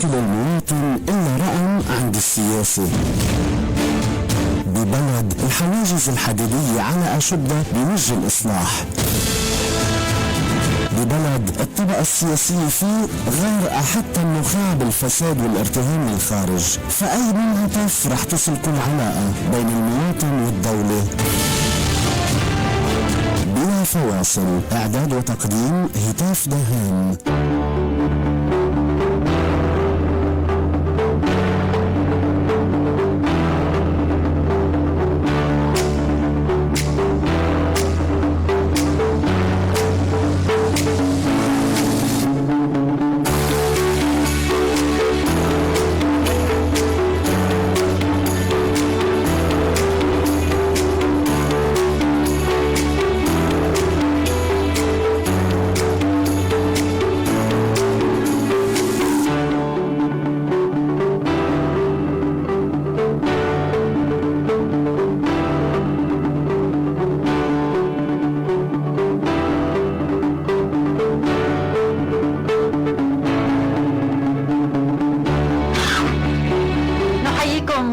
مشاكل المواطن إلا رقم عند السياسة. ببلد الحواجز الحديدية على أشدها بوجه الإصلاح، ببلد الطبقة السياسية فيه غارقة حتى النخاع بالفساد والارتهان من الخارج، فأي منعطف رح تصل كل علاقة بين المواطن والدولة. بلا فواصل. إعداد وتقديم هتاف دهان.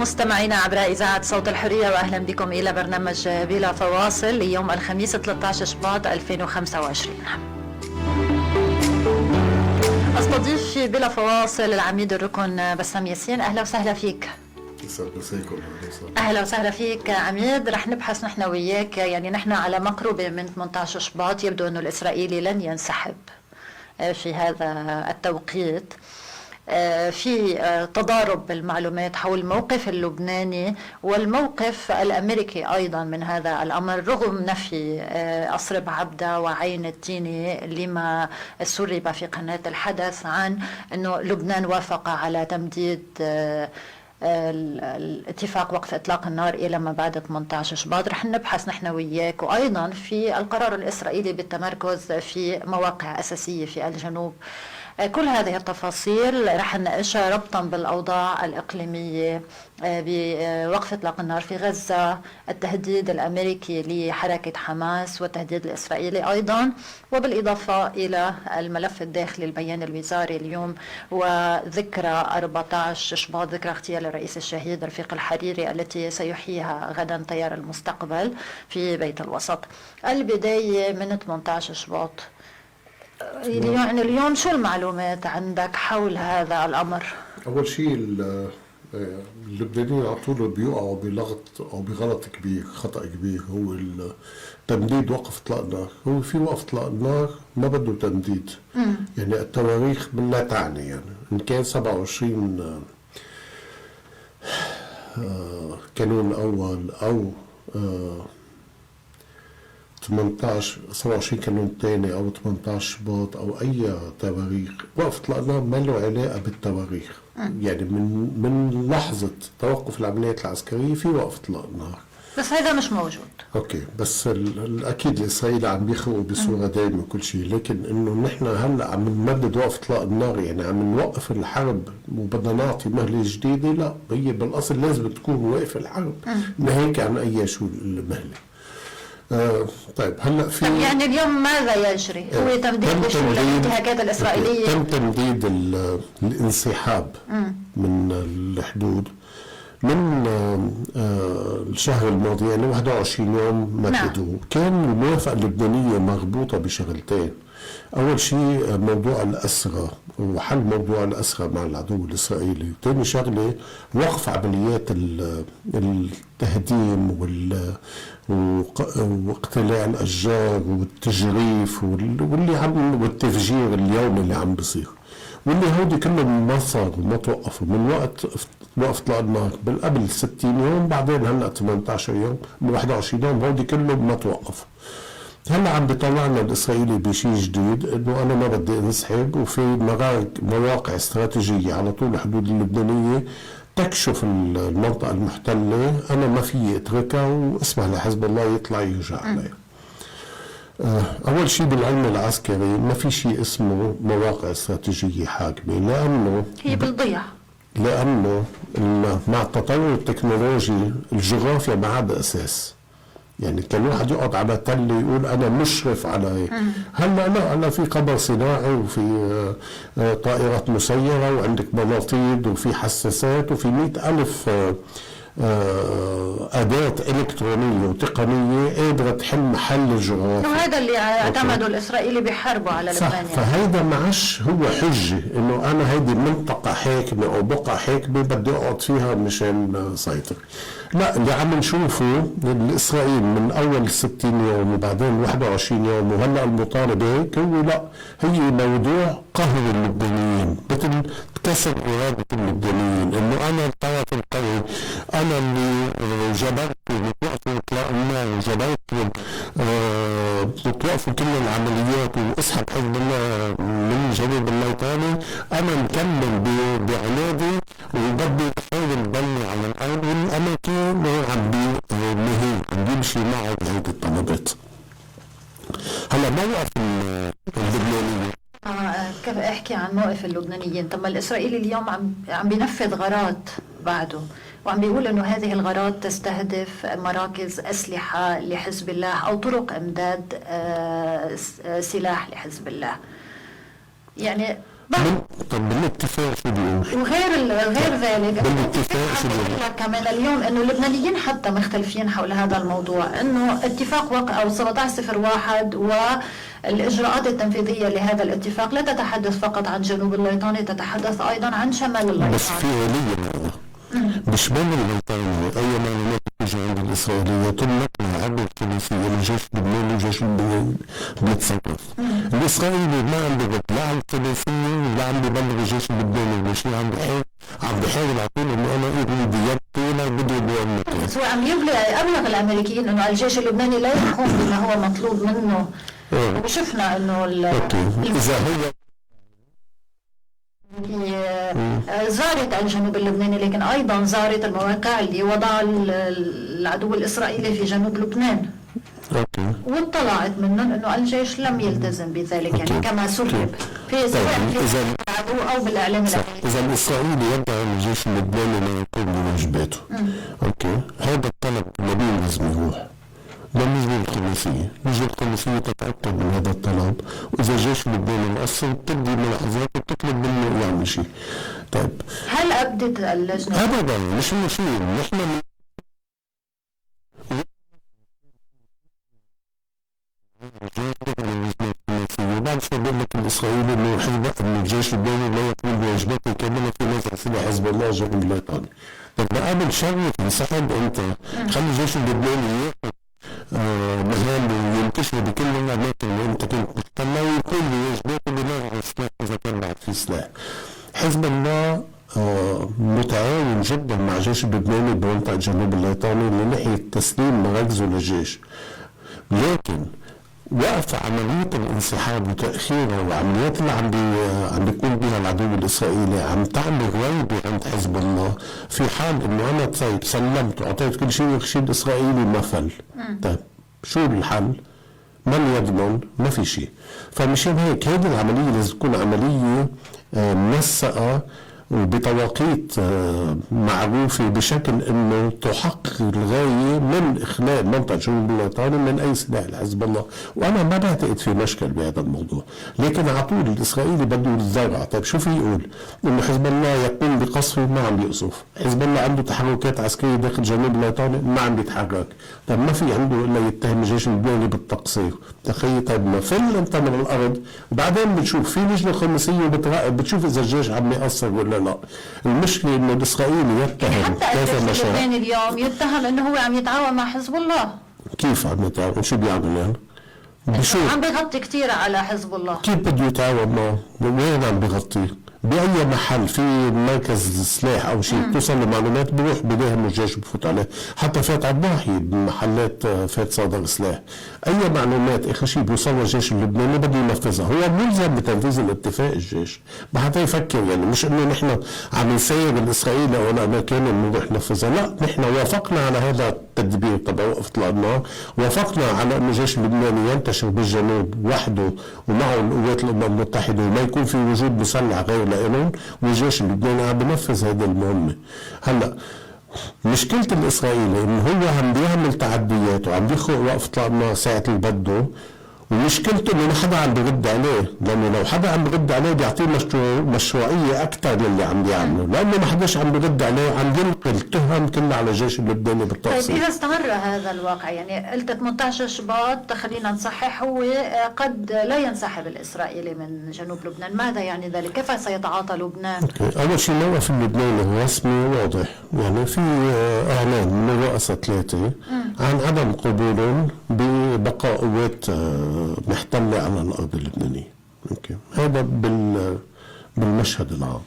مستمعينا عبر إذاعة صوت الحرية، وأهلا بكم إلى برنامج بلا فواصل ليوم الخميس 13 شباط 2025. أستضيف في بلا فواصل العميد الركن بسام ياسين. أهلا وسهلا فيك. أهلا وسهلا فيك عميد. رح نبحث نحن وياك، يعني نحن على مقربة من 18 شباط، يبدو أنه الإسرائيلي لن ينسحب في هذا التوقيت. في تضارب بالمعلومات حول الموقف اللبناني والموقف الأمريكي أيضا من هذا الأمر، رغم نفي أصرب عبدة وعين التيني لما سرب في قناة الحدث عن أنه لبنان وافق على تمديد الاتفاق وقف إطلاق النار إلى ما بعد 18 شباط. رح نبحث نحن وياك، وأيضا في القرار الإسرائيلي بالتمركز في مواقع أساسية في الجنوب. كل هذه التفاصيل رح نناقشها ربطا بالأوضاع الإقليمية بوقف إطلاق النار في غزة، التهديد الأمريكي لحركة حماس والتهديد الإسرائيلي أيضا، وبالإضافة إلى الملف الداخلي البيان الوزاري اليوم وذكرى 14 شباط، ذكرى اغتيال الرئيس الشهيد رفيق الحريري التي سيحييها غدا تيار المستقبل في بيت الوسط. البداية من 18 شباط، يعني اليوم شو المعلومات عندك حول هذا الأمر؟ أول شيء اللبنانيين على طول بيقعوا بلغط أو بغلط كبير، خطأ كبير، هو تمديد وقف إطلاق النار. هو في وقف إطلاق النار ما بده تمديد. يعني التواريخ لا تعني، يعني إن كان 27 كانون أول أو 27 كانون ثاني او 18 شباط او اي تواريخ، وقف اطلاق النار ما له علاقه بالتواريخ. يعني من لحظه توقف العمليات العسكريه في وقف اطلاق النار، بس هذا مش موجود. اوكي، بس اكيد الاسرائيلي عم بيخرقوا بصوره دائمه كل شيء، لكن انه نحن هلا عم نمدد وقف اطلاق النار، يعني عم نوقف الحرب وبدنا نعطي مهله جديده، لا، هي بالاصل لازم تكون واقفه الحرب ناهيك عن اي شو المهله. طيب هلا في يعني اليوم ماذا يجري؟ هو تمديد الانتهاكات الإسرائيلية، تم تمديد الانسحاب من الحدود من الشهر الماضي، يعني 21 يوم مددوه. كان الموافقة اللبنانية مربوطة بشغلتين. أول شيء موضوع الأسرى وحل موضوع الأسرى مع العدو الإسرائيلي، وثاني شغلة وقف عمليات التهديم واقتلاع الأشجار والتجريف والتفجير اليومي اللي عم بصير، واللي هودي كلهم ما صاروا، ما توقفوا من وقت وقف اطلاق النار قبل 60 يوم، بعدين هلا 18 يوم، 21 يوم، هودي كلهم ما توقفوا. هلا عم بيطلعنا الاسرائيلي بشيء جديد، انه انا ما بدي انسحب، وفي مواقع استراتيجيه على طول الحدود اللبنانيه تكشف المنطقه المحتله، انا ما في اتركها واسمح لحزب الله يطلع يرجع عليها. اول شيء بالعلم العسكري ما في شيء اسمه مواقع استراتيجيه حاكمه، لانه هي بالضياع، لانه مع التطور التكنولوجي الجغرافيا ما عاد اساس. يعني كان واحد يقعد على تل يقول انا مشرف على هيك. هلا لا، هلا في قمر صناعي وفي طائرات مسيره وعندك بلاطيد وفي حساسات وفي 100,000 أداة إلكترونية وتقنية قادرة تحل محل الجغرافيا. وهذا اللي اعتمده الإسرائيلي بيحاربوا على لبنان يعني. فهيدا معش هو حجة إنه أنا هيدي منطقة حاكمة أو بقعة حاكمة بدي أقعد فيها مشان سيطر. لا، اللي عم نشوفه الإسرائيل من أول 60 يوم وبعدين 21 يوم وهلا المطالبة هيك، هو لا، هي موضوع قهر اللبنانيين، مثل كسر إرادة اللبنانيين، إنه أنا الطرف القوي، أنا اللي جبرت بتوقفوا إطلاق النار وجبرت بتوقفوا كل العمليات واسحب حزب الله من جنوب الليطاني، أنا مكمل بعنادي وبدي أحاول بني على الأرض والأماكن عم بيمشي معه بهيدي الطلبات. هلا موقف اللبنانيين كيف احكي عن موقف اللبنانيين؟ طب ما الاسرائيلي اليوم عم بينفذ غارات بعده، وعم بيقول انه هذه الغارات تستهدف مراكز اسلحه لحزب الله او طرق امداد سلاح لحزب الله. يعني طب بالاتفاق شو بيقول؟ وغير ذلك بالاتفاق شو بيقول؟ كمان اليوم انه اللبنانيين حتى مختلفين حول هذا الموضوع، انه اتفاق وقع 1701 والاجراءات التنفيذيه لهذا الاتفاق لا تتحدث فقط عن جنوب الليطاني، تتحدث ايضا عن شمال الليطاني. بس في آلية بشمال الليطاني اي معلومات بتيجي عند الاسرائيليه تنقل عبر الثلاثيه لجيش لبنان وجيش لبنان بيتصرف. الاسرائيلي ما عم بيرد لا على الثلاثيه ولا عم بيبلغ الجيش اللبناني ولا شيء، عم بيحاول يعطينا انه انا اريد يبطل بدي بوامك. بس هو عم ابلغ الامريكيين انه الجيش اللبناني لا يقوم بما هو مطلوب منه. وشفنا انه اذا هي زارت الجنوب اللبناني، لكن ايضا زارت المواقع اللي وضع العدو الاسرائيلي في جنوب لبنان. واطلعت منهم انه الجيش لم يلتزم بذلك يعني كما سرب في سواء في العدو او بالاعلام الامريكي. اذا الاسرائيلي يدعي الجيش اللبناني لا يقوم بواجباته. هذا الطلب النبي لازم يروح بالنسبة للخماسية، نجي الخماسية تتأكد من هذا الطلب، وإذا الجيش اللبناني مقصر بتدي ملاحظات وبتطلب منه يعمل شيء. طيب هل أبدت اللجنة؟ أبدا مش مشير، نحن بعد شوي بقول لك الإسرائيلي إنه إنه الجيش اللبناني لا يقوم بواجباته كاملة في نزع سلاح حزب الله جنوب الليطاني. طب قبل شرف انسحب أنت، خلي الجيش اللبناني ياخذ مهام وينتشر بكل الاماكن اللي انت كنت محتلها ويكون بواجباته بنوع السلاح اذا كان بعد في سلاح. حزب الله متعاون جدا مع الجيش اللبناني بمنطقه جنوب الليطاني من ناحيه تسليم مراكزه للجيش، لكن وقف عمليه الانسحاب وتاخيرها وعمليات اللي عم بيقوم بها العدو الاسرائيلي عم تعمل غيبه عند حزب الله، في حال انه انا طيب سلمت وعطيت كل شيء والشيء الاسرائيلي ما فل. طيب شو الحل؟ من يضمن؟ ما في شيء. فمشان هيك هيدي العمليه لازم تكون عمليه منسقه وبتوقيت معروفة بشكل انه تحقق الغاية من اخلاء منطقة جنوب الليطاني من اي سلاح لحزب الله، وانا ما بعتقد في مشكل بهذا الموضوع، لكن على طول الاسرائيلي بده يتذرع. طيب شو في يقول؟ انه حزب الله يقوم بقصفه، ما عم بيقصف. حزب الله عنده تحركات عسكرية داخل جنوب الليطاني، ما عم بيتحرك. طيب ما في عنده الا يتهم الجيش اللبناني بالتقصير. تخيل طيب ما فل انت من الارض وبعدين بنشوف في لجنة خماسية بتراقب بتشوف اذا الجيش عم يقصر ولا لا. المشكلة انه الاسرائيلي يتهم حتى الجيش اللبناني اليوم يتهم انه هو عم يتعاون مع حزب الله. كيف عم يتعاون؟ شو بيعمل يعني؟ عم بيغطي كثير على حزب الله. كيف بده يتعاون معه؟ وين عم بيغطيه؟ بأي محل في مركز سلاح أو شيء بتوصل لمعلومات بروح بلاهم الجيش بفوت عليه، حتى فات على الضاحية بمحلات فات صادر سلاح. أي معلومات آخر شيء بيوصل الجيش اللبناني بده ينفذها، هو ملزم بتنفيذ الاتفاق الجيش، ما حتى يفكر يعني مش إنه نحن عم نسير الإسرائيلي أو الأمريكان إنه نروح ننفذها، لا نحن وافقنا على هذا التدبير تبع وقف إطلاق النار، وافقنا على إنه الجيش اللبناني ينتشر بالجنوب وحده ومعه القوات الأمم المتحدة وما يكون في وجود مسلح غير لإلهم، والجيش اللبناني عم بنفذ هذه المهمة. هلا مشكلة الإسرائيلي إنه هو عم بيعمل تعديات وعم بيخلق وقف إطلاق النار ساعة اللي بده، ومشكلته إنه ما حدا عم بيرد عليه، لأنه لو حدا عم بيرد عليه بيعطيه مشروعية أكثر للي عم بيعمله، لأنه ما حداش عم بيرد عليه، عم ينقل التهم كلها على الجيش اللبناني بالتفصيل. طيب إذا استمر هذا الواقع، يعني قلت 18 شباط خلينا نصحح، هو قد لا ينسحب الإسرائيلي من جنوب لبنان، ماذا يعني ذلك؟ كيف سيتعاطى لبنان؟ أول شيء الموقف اللبناني الرسمي واضح، يعني في إعلان من الرؤساء 3 عن عدم قبولهم ببقاء قوات محتلة على الأرض اللبنانية. أوكي. هذا بالمشهد العام.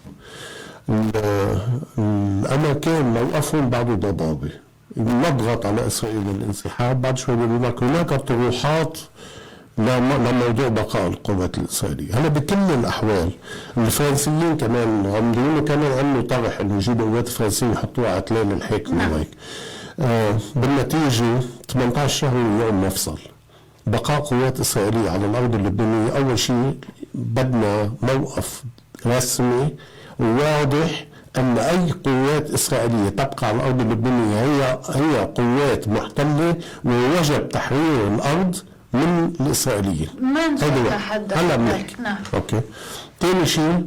الأمريكان موقفهم بعده ضبابي، نضغط على إسرائيل للانسحاب. بعد شوي بيقول لك هناك طروحات لموضوع بقاء القوات الإسرائيلية. هلا بكل الأحوال الفرنسيين كمان عم كمان عملوا طرح إنه يجيبوا قوات فرنسية يحطوها على تلال الحكم وهيك. بالنتيجة 18 شهر يوم مفصل. بقاء قوات إسرائيلية على الأرض اللبنانية، أول شيء بدنا موقف رسمي واضح أن أي قوات إسرائيلية تبقى على الأرض اللبنانية هي قوات محتلة، ويجب تحرير الأرض من الإسرائيليين. من سيتحدث؟ هلا بنحكي. اوكي. ثاني شيء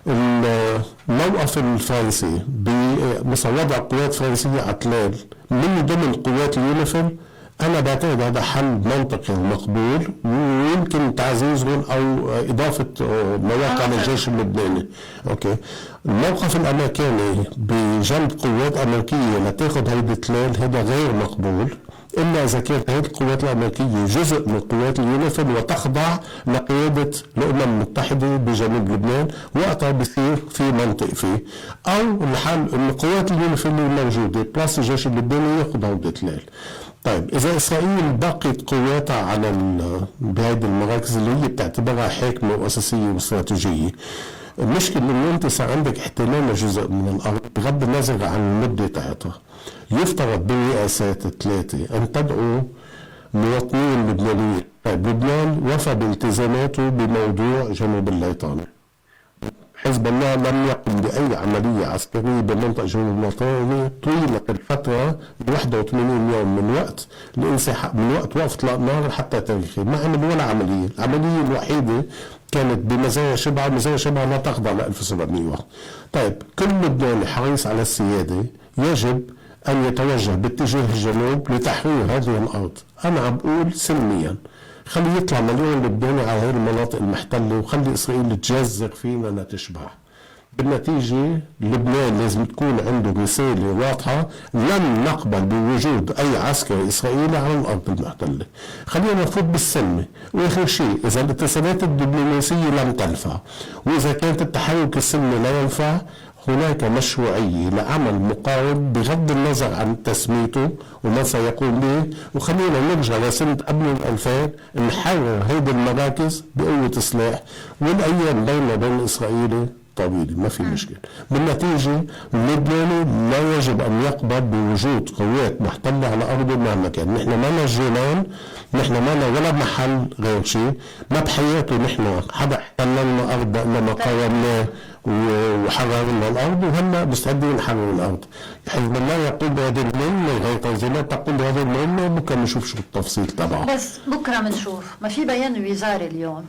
الموقف الفرنسي بوضع قوات فرنسية على تلال من ضمن قوات اليونيفيل، أنا بعتقد هذا حل منطقي ومقبول، ويمكن تعزيزهم أو إضافة مواقع للجيش اللبناني. أوكي. الموقف الأمريكاني بجنب قوات أمريكية لتاخذ هيدي التلال هذا غير مقبول، إلا إذا كانت هذه القوات الأمريكية جزء من قوات اليونيفيل وتخضع لقيادة الأمم المتحدة بجنوب لبنان، وقتها بصير في منطق فيه. أو الحل إن قوات اليونيفيل الموجودة بلاس الجيش اللبناني ياخذ هودي التلال. طيب إذا إسرائيل بقيت قواتها على بهذه المراكز اللي هي بتعتبرها حاكمة وأساسية واستراتيجية، المشكلة إنه أنت صار عندك احتلال لجزء من الأرض بغض النظر عن المدة تاعتها. يفترض بالرئاسات 3 أن تدعو مواطنين لبنانيين. طيب لبنان وفى بالتزاماته بموضوع جنوب الليطانة. حزب الله لم يقم بأي عملية عسكرية بمنطقة جنوب الليطانة طيلة الفترة 81 يوم من وقت الانسحاب، من وقت وقف إطلاق النار حتى تاريخه، ما عمل ولا عملية. العملية الوحيدة كانت بمزايا شبعة، مزايا شبعة لا تخضع ل 1701. طيب كل لبناني حريص على السيادة يجب أن يتوجه باتجاه الجنوب لتحرير هذه الأرض. أنا عم بقول سلميا، خلي يطلع مليون لبناني على هذه المناطق المحتلة، وخلي إسرائيل تجزر فينا لتشبع. بالنتيجة لبنان لازم تكون عنده رسالة واضحة، لن نقبل بوجود أي عسكري إسرائيلي على الأرض المحتلة. خلينا نفوت بالسلمة. وآخر شيء، إذا الاتصالات الدبلوماسية لم تنفع، وإذا كانت التحرك السلمي لا ينفع، هناك مشروعية لعمل مقاوم بغض النظر عن تسميته وما سيقوم به. وخلينا نرجع لسنة قبل 2000 نحرر هيدي المراكز بقوة سلاح، والأيام بيننا وبين إسرائيل طويلة، ما في مشكلة. بالنتيجة اللبناني لا يجب أن يقبل بوجود قوات محتلة على أرضه مهما كان. نحن ما جيران، نحن ما ولا محل غير شيء. ما بحياته نحن حدا احتل لنا أرض لما قاومناه وحررنا الأرض، وهلا مستعدين نحرر الأرض. حزب الله يقول بهذه المهمة، غير تنظيمات تقول بهذه المهمة، بكره نشوف شو التفصيل تبعه. بس بكره بنشوف. ما في بيان وزاري اليوم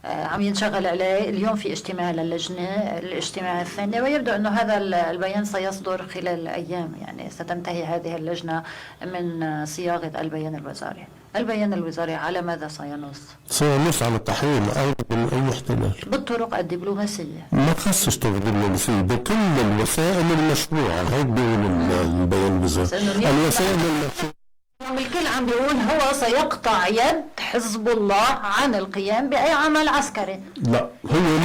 عم ينشغل عليه، اليوم في اجتماع للجنة، الاجتماع الثاني، ويبدو أنه هذا البيان سيصدر خلال أيام، يعني ستنتهي هذه اللجنة من صياغة البيان الوزاري. البيان الوزاري على ماذا سينص؟ سينص على تحرير الأرض من أي احتلال بالطرق الدبلوماسية، ما تخصش طرق دبلوماسية، بكل الوسائل المشروعة. هيك بيقول البيان الوزاري، الوسائل المشروعة. الكل عم بيقول هو سيقطع يد حزب الله عن القيام بأي عمل عسكري. لا، هو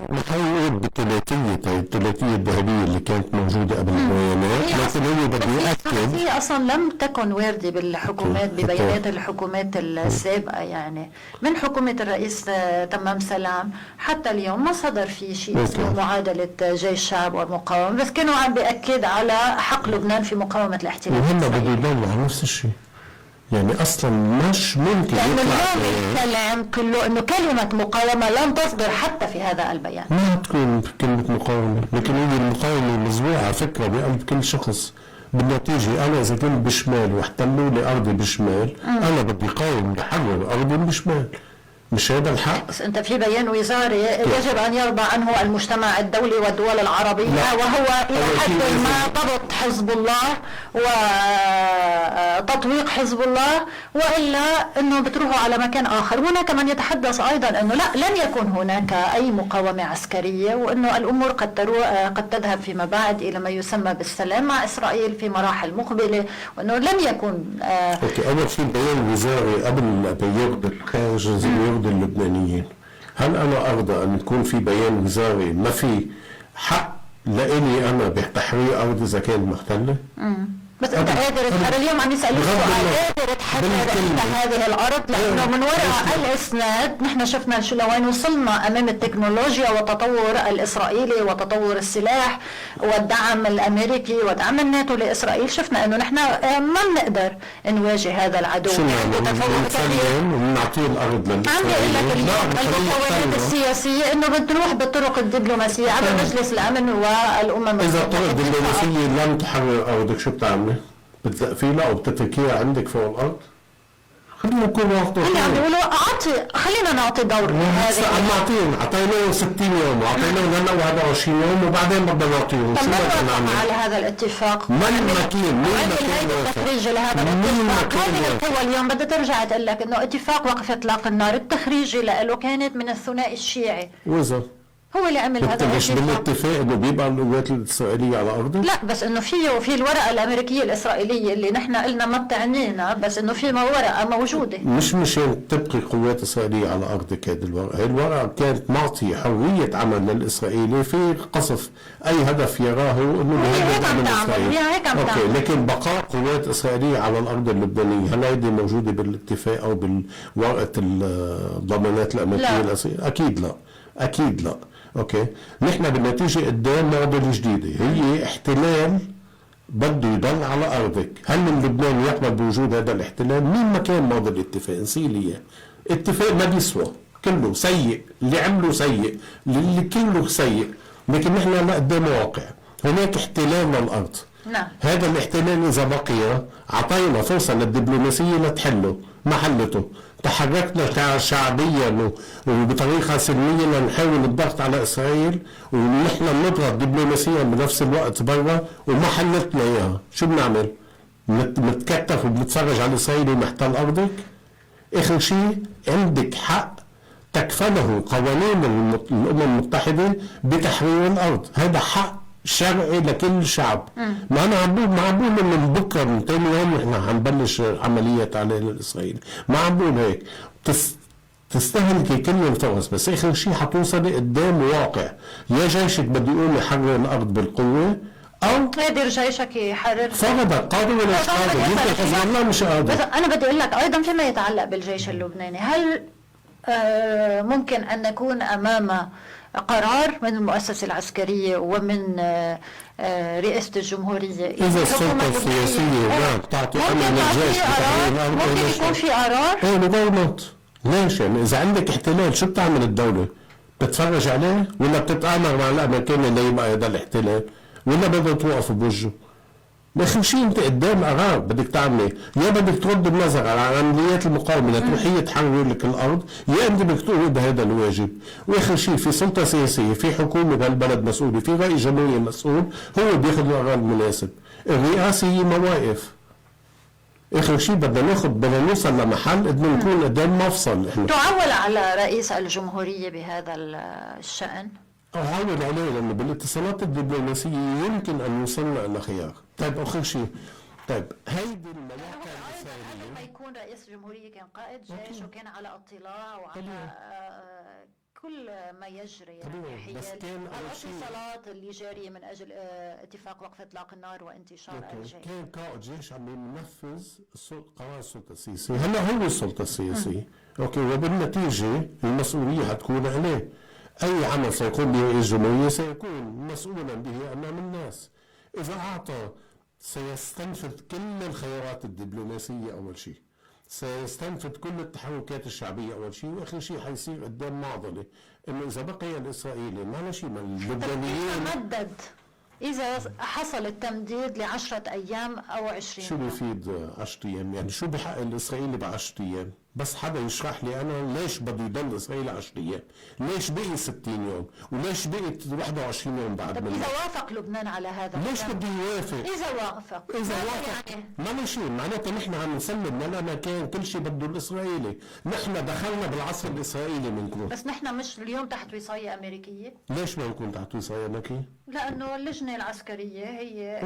ما حيقول بالثلاثية الذهبية اللي كانت موجودة قبل البيانات، لكن هو بده يأكد. هي أصلا لم تكن واردة بالحكومات، ببيانات الحكومات السابقة، يعني من حكومة الرئيس تمام سلام حتى اليوم ما صدر في شيء اسمه معادلة جيش الشعب والمقاومة، بس كانوا عم بيأكد على حق لبنان في مقاومة الاحتلال. وهلا بده يدور على نفس الشيء. يعني اصلا مش ممكن لأن يطلع اليوم الكلام كله أنه كلمة مقاومة لن تصدر حتى في هذا البيان. ما تكون كلمة مقاومة، لكن هي المقاومة مزروعة فكرة بقلب كل شخص. بالنتيجة أنا إذا كنت بشمال واحتلوا لي أرضي بشمال أنا بدي قاوم لحرر أرضي بشمال، مش هذا الحق؟ بس أنت في بيان وزاري يجب أن يرضى عنه المجتمع الدولي والدول العربية، وهو إلى حد ما ضبط حزب الله وتطويق حزب الله، وإلا أنه بتروحوا على مكان آخر. هناك من يتحدث أيضا أنه لا، لن يكون هناك أي مقاومة عسكرية، وأنه الأمور قد تذهب فيما بعد إلى ما يسمى بالسلام مع إسرائيل في مراحل مقبلة، وأنه لن يكون أوكي. أول شيء بيان وزاري قبل ما يرضي الخارج يرضي اللبنانيين. هل أنا أرضى أن يكون في بيان وزاري ما في حق لإلي أنا بتحرير أرض إذا كانت محتلة؟ بس انت قادر تحرر. اليوم عم يسأل سؤال، قادر تحرر هذه الارض؟ لانه من وراء الاسناد نحن شفنا شو لوين وصلنا امام التكنولوجيا والتطور الاسرائيلي وتطور السلاح والدعم الامريكي ودعم الناتو لاسرائيل. شفنا انه نحن ما بنقدر نواجه هذا العدو. شو ونعطيه الارض للاسرائيليين. عم بقول لك المقاومات السياسيه انه بتروح بالطرق الدبلوماسيه على مجلس الامن والامم المتحده. اذا الطرق الدبلوماسيه لم تحرر ارضك شو بتعمل؟ بتقفيلها وبتتركيها عندك فوق الارض؟ خلينا نكون واضحين. هلا عم بيقولوا خلينا نعطي دور. هسه عم نعطيهم، اعطيناهم 60 يوم واعطيناهم هلا 21 يوم وبعدين بدنا نعطيهم. طب من وافق على هذا الاتفاق؟ مين مين التخريج لهذا الاتفاق؟ هذه القوى اليوم بدها ترجع تقول لك انه اتفاق وقف اطلاق النار التخريجي له كانت من الثنائي الشيعي. وإذا هو اللي عمل هذا مش بالاتفاق انه بيبقى القوات الاسرائيليه على ارضه؟ لا، بس انه في الورقه الامريكيه الاسرائيليه اللي نحن قلنا ما بتعنينا، بس انه في ورقه موجوده. مشان تبقي قوات اسرائيليه على ارضك. هذه الورقه، الورقه كانت معطيه حريه عمل للاسرائيلي في قصف اي هدف يراه انه هيك عم تعمل. اوكي، لكن بقاء قوات اسرائيليه على الارض اللبنانيه هل هيدي موجوده بالاتفاق او بالورقه الضمانات الامريكيه الاسرائيليه؟ اكيد لا، اكيد لا. اوكي، نحن بالنتيجه قدام معضله جديده، هي احتلال بده يضل على ارضك. هل من لبنان يقبل بوجود هذا الاحتلال؟ مين ما كان ماضي الاتفاق نسيليه، اتفاق ما بيسوى، كله سيء، اللي عمله سيء، اللي كله سيء. لكن نحن هلا قدام واقع، هناك احتلال للارض. نعم. هذا الاحتلال اذا بقي اعطينا فرصه للدبلوماسيه لتحله، ما حلته. تحركنا شعبيا وبطريقه سلميه لنحاول الضغط على اسرائيل، ونحن بنضغط دبلوماسيا بنفس الوقت برا وما حلتنا اياها. شو بنعمل؟ بنتكتف وبنتفرج على اسرائيل ومحتل ارضك؟ اخر شيء عندك حق تكفله قوانين الامم المتحده بتحرير الارض، هذا حق شرعي لكل شعب. ما انا عم بقول من بكره من ثاني يوم احنا حنبلش عمليات على الاسرائيلي، ما عم بقول هيك. تستهلكي كل الفرص، بس اخر شيء حتوصلي قدام واقع، يا جيشك بده يقوم يحرر الارض بالقوه او قادر جيشك يحرر. فرضا قادر ولا مش قادر؟ يمكن حزب الله مش قادر. بس انا بدي اقول لك ايضا فيما يتعلق بالجيش اللبناني، هل ممكن ان نكون امام قرار من المؤسسة العسكرية ومن رئاسة الجمهورية إذا السلطة السياسية تعطي أمر للجيش ممكن يكون في قرار؟ إيه بدولة. ليش يعني إذا عندك احتلال شو بتعمل الدولة؟ بتتفرج عليه ولا بتتآمر مع الأمريكان اللي يبقى هذا الاحتلال ولا بدها توقف بوجهه؟ اخر شيء انت قدام قرار بدك تعمله، يا بدك ترد النظر على عمليات المقاومه لتروحيه تحرر لك الارض، يا انت بدك تقول بهذا الواجب. واخر شيء في سلطه سياسيه، في حكومه بهالبلد مسؤوله، في رئيس جمهوريه مسؤول، هو بياخذ القرار المناسب. الرئاسه هي مواقف. اخر شيء بدنا نوصل لمحل بدنا نكون قدام مفصل. احنا تعول على رئيس الجمهوريه بهذا الشان؟ أعول عليه لأنه بالاتصالات الدبلوماسية يمكن أن يوصلنا إلى خيار. طيب آخر شيء، طيب هيدي المواقع الإسرائيلية لما يكون رئيس الجمهورية كان قائد جيش وكان على اطلاع وعلى كل ما يجري يعني الاتصالات اللي جارية من أجل اتفاق وقف إطلاق النار وانتشار الجيش. كان قائد جيش عم ينفذ قرار السلطة السياسية، هلا هو السلطة السياسية. أوكي، وبالنتيجة المسؤولية هتكون عليه. أي عمل سيقوم به رئيس الجمهورية سيكون مسؤولا به أمام الناس. إذا أعطى سيستنفذ كل الخيارات الدبلوماسية أول شيء، سيستنفذ كل التحركات الشعبية أول شيء، وآخر شيء حيصير قدام معضلة إنه إذا بقي الإسرائيلي ما شيء من اللبنانيين. مدد إذا حصل التمديد ل10 أيام أو 20 شو يوم. بيفيد 10 أيام؟ يعني شو بحق الإسرائيلي ب10 أيام؟ بس حدا يشرح لي أنا ليش بده يضل إسرائيل 10 أيام؟ ليش بقي 60 يوم؟ وليش بقيت 21 يوم بعد طب منه؟ إذا وافق لبنان على هذا ليش بده يوافق؟ إذا وافق يعني ما شيء معناتها نحن عم نسلم لنا مكان كل شيء بده الإسرائيلي، نحن دخلنا بالعصر الإسرائيلي منكم. بس نحن مش اليوم تحت وصاية أمريكية؟ ليش ما نكون تحت وصاية أمريكية؟ لأنه اللجنة العسكرية هي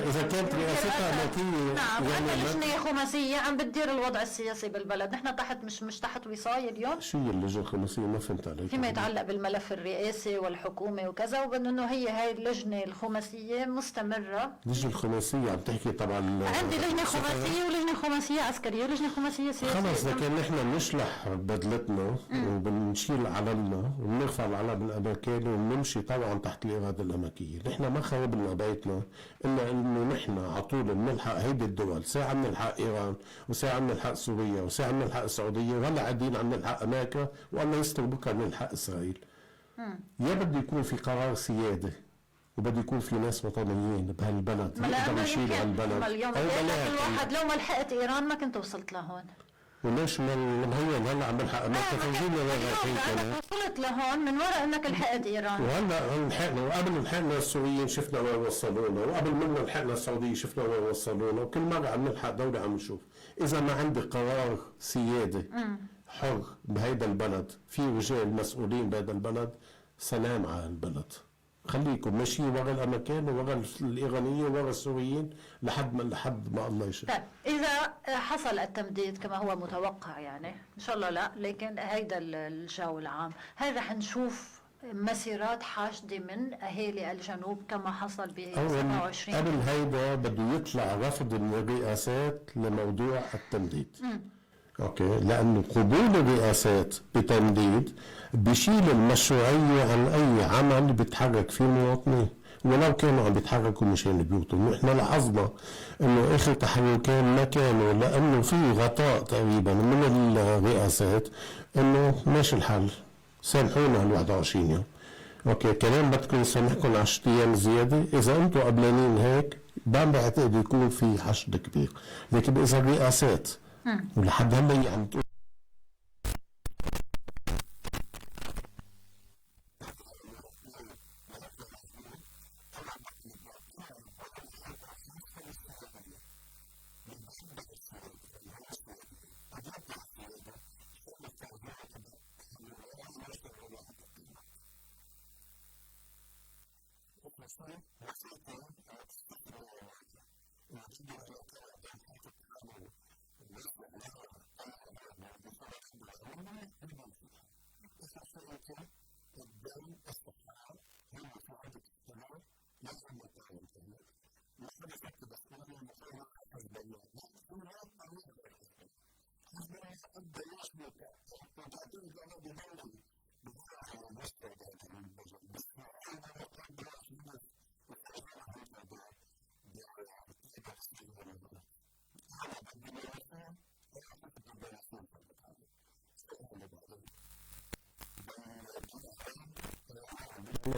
إذا كانت رئاستها أمريكية نعم، يعني لجنة خماسية عم بتدير الوضع السياسي بالبلد، نحن تحت مش تحت وصاية اليوم. شو هي اللجنة الخماسية؟ ما فهمت عليك. فيما يتعلق بالملف الرئاسي والحكومة وكذا، وبأنه هي اللجنة الخماسية مستمرة. اللجنة الخماسية عم تحكي طبعا. عندي لجنة خماسية ولجنة خماسية عسكرية ولجنة خماسية سياسية. خلص، لكن نحن بنشلح بدلتنا وبنشيل علمنا وبنرفع العلم الأمريكاني وبنمشي طبعا تحت الإرادة الأمريكية. نحن ما خربنا بيتنا إلا إنه نحن على طول بنلحق هيدي الدول، ساعة بنلحق إيران وساعة بنلحق سوريا وساعة بنلحق السعودية، وهلا قاعدين عم نلحق أمريكا، والله يستر بكره بنلحق إسرائيل. يا بده يكون في قرار سيادة وبده يكون في ناس وطنيين بهالبلد يقدروا يشيلوا هالبلد. اليوم الواحد لو ما لحقت إيران ما كنت وصلت لهون. وليش من هي هلا عم نلحق امريكا؟ فوزينا أنا وصلت لهون من وراء انك لحقت ايران. وهلا لحقنا، وقبل لحقنا السوريين شفنا وين وصلونا، وقبل منا لحقنا السعوديه شفنا وين وصلونا، وكل مره عم نلحق دوله عم نشوف. اذا ما عندي قرار سياده حر بهيدا البلد، في رجال مسؤولين بهيدا البلد، سلام على البلد. خليكم ماشيين ورا الامريكان وورا الايرانيين وورا السوريين لحد ما الله يشفي. طيب اذا حصل التمديد كما هو متوقع، يعني ان شاء الله لا، لكن هيدا الجو العام هذا حنشوف مسيرات حاشده من اهالي الجنوب كما حصل ب 27. قبل هيدا بده يطلع رفض من الرئاسات لموضوع التمديد. اوكي، لانه قبول الرئاسات بتمديد بشيل المشروعيه عن اي عمل بيتحرك فيه مواطنين، ولو كانوا عم بيتحركوا مشان بيوتهم. نحن لاحظنا انه اخر تحركين ما كانوا، لانه في غطاء تقريبا من الرئاسات انه ماشي الحل، سامحونا ال 21 يوم. اوكي، كمان بدكم نسامحكم 10 ايام زياده، اذا انتم قبلانين هيك بعتقد يكون في حشد كبير. لكن اذا الرئاسات ولحد هلا عم تقول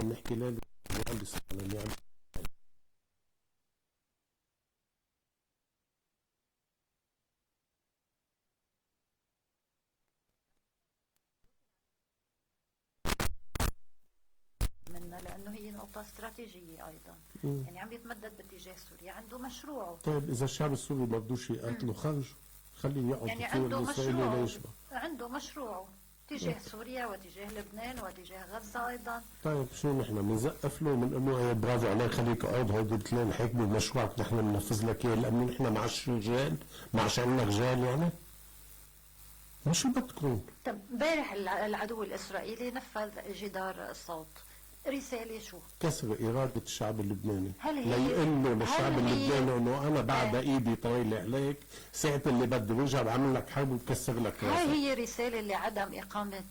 نحكي لا يعني منا، لانه هي نقطه استراتيجيه ايضا. يعني عم يتمدد باتجاه سوريا، عنده مشروعه. طيب اذا الشعب السوري ما بدوش يقتلوا خرجوا، خليه يقعد يعني فوق الاسرائيلي ليش بقى؟ عنده مشروعه تجاه سوريا وتجاه لبنان وتجاه غزه ايضا. طيب شو نحن بنزقف له بنقول له برافو عليك، خليك اقعد هودي بتلاقي هيك بمشروعك نحن بننفذ لك اياه، لانه نحن معش رجال، معش عندنا رجال يعني؟ ما شو بدكم؟ طب امبارح العدو الاسرائيلي نفذ جدار الصوت، رساله شو؟ كسر إرادة الشعب اللبناني، هل هي ليقول له للشعب اللبناني انه انا بعد ايدي طويله عليك، ساعة اللي بده برجع بعمل لك حرب وبكسر لك راسك. هاي هي رسالة لعدم إقامة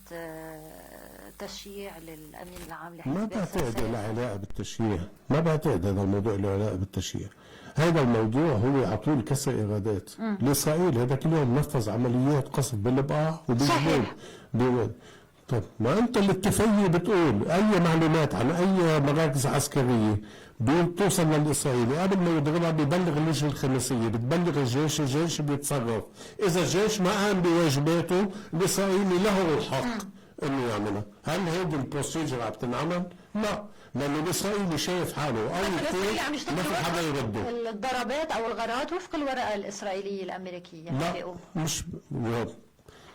تشييع للأمين العام لحزب ما بعتقد له علاقة بالتشييع، ما بعتقد هذا الموضوع له علاقة بالتشييع. هذا الموضوع هو على طول كسر إرادات لإسرائيل. هذا كل يوم نفذ عمليات قصف بالبقاع وبالجنوب. طب ما أنت الاتفاقية بتقول أي معلومات عن أي مراكز عسكرية بتوصل للإسرائيلي قبل ما يضربها ببلغ اللجنة الخماسية، بتبلغ الجيش بيتصرف. إذا الجيش ما قام بواجباته الإسرائيلي له الحق إنه يعملها. هل هيدي البروسيجر عم تنعمل؟ لا، لأنه الإسرائيلي شايف حاله عم يشتغل ما في حدا يرده. الضربات أو الغارات وفق الورقة الإسرائيلية الأمريكية. لا مش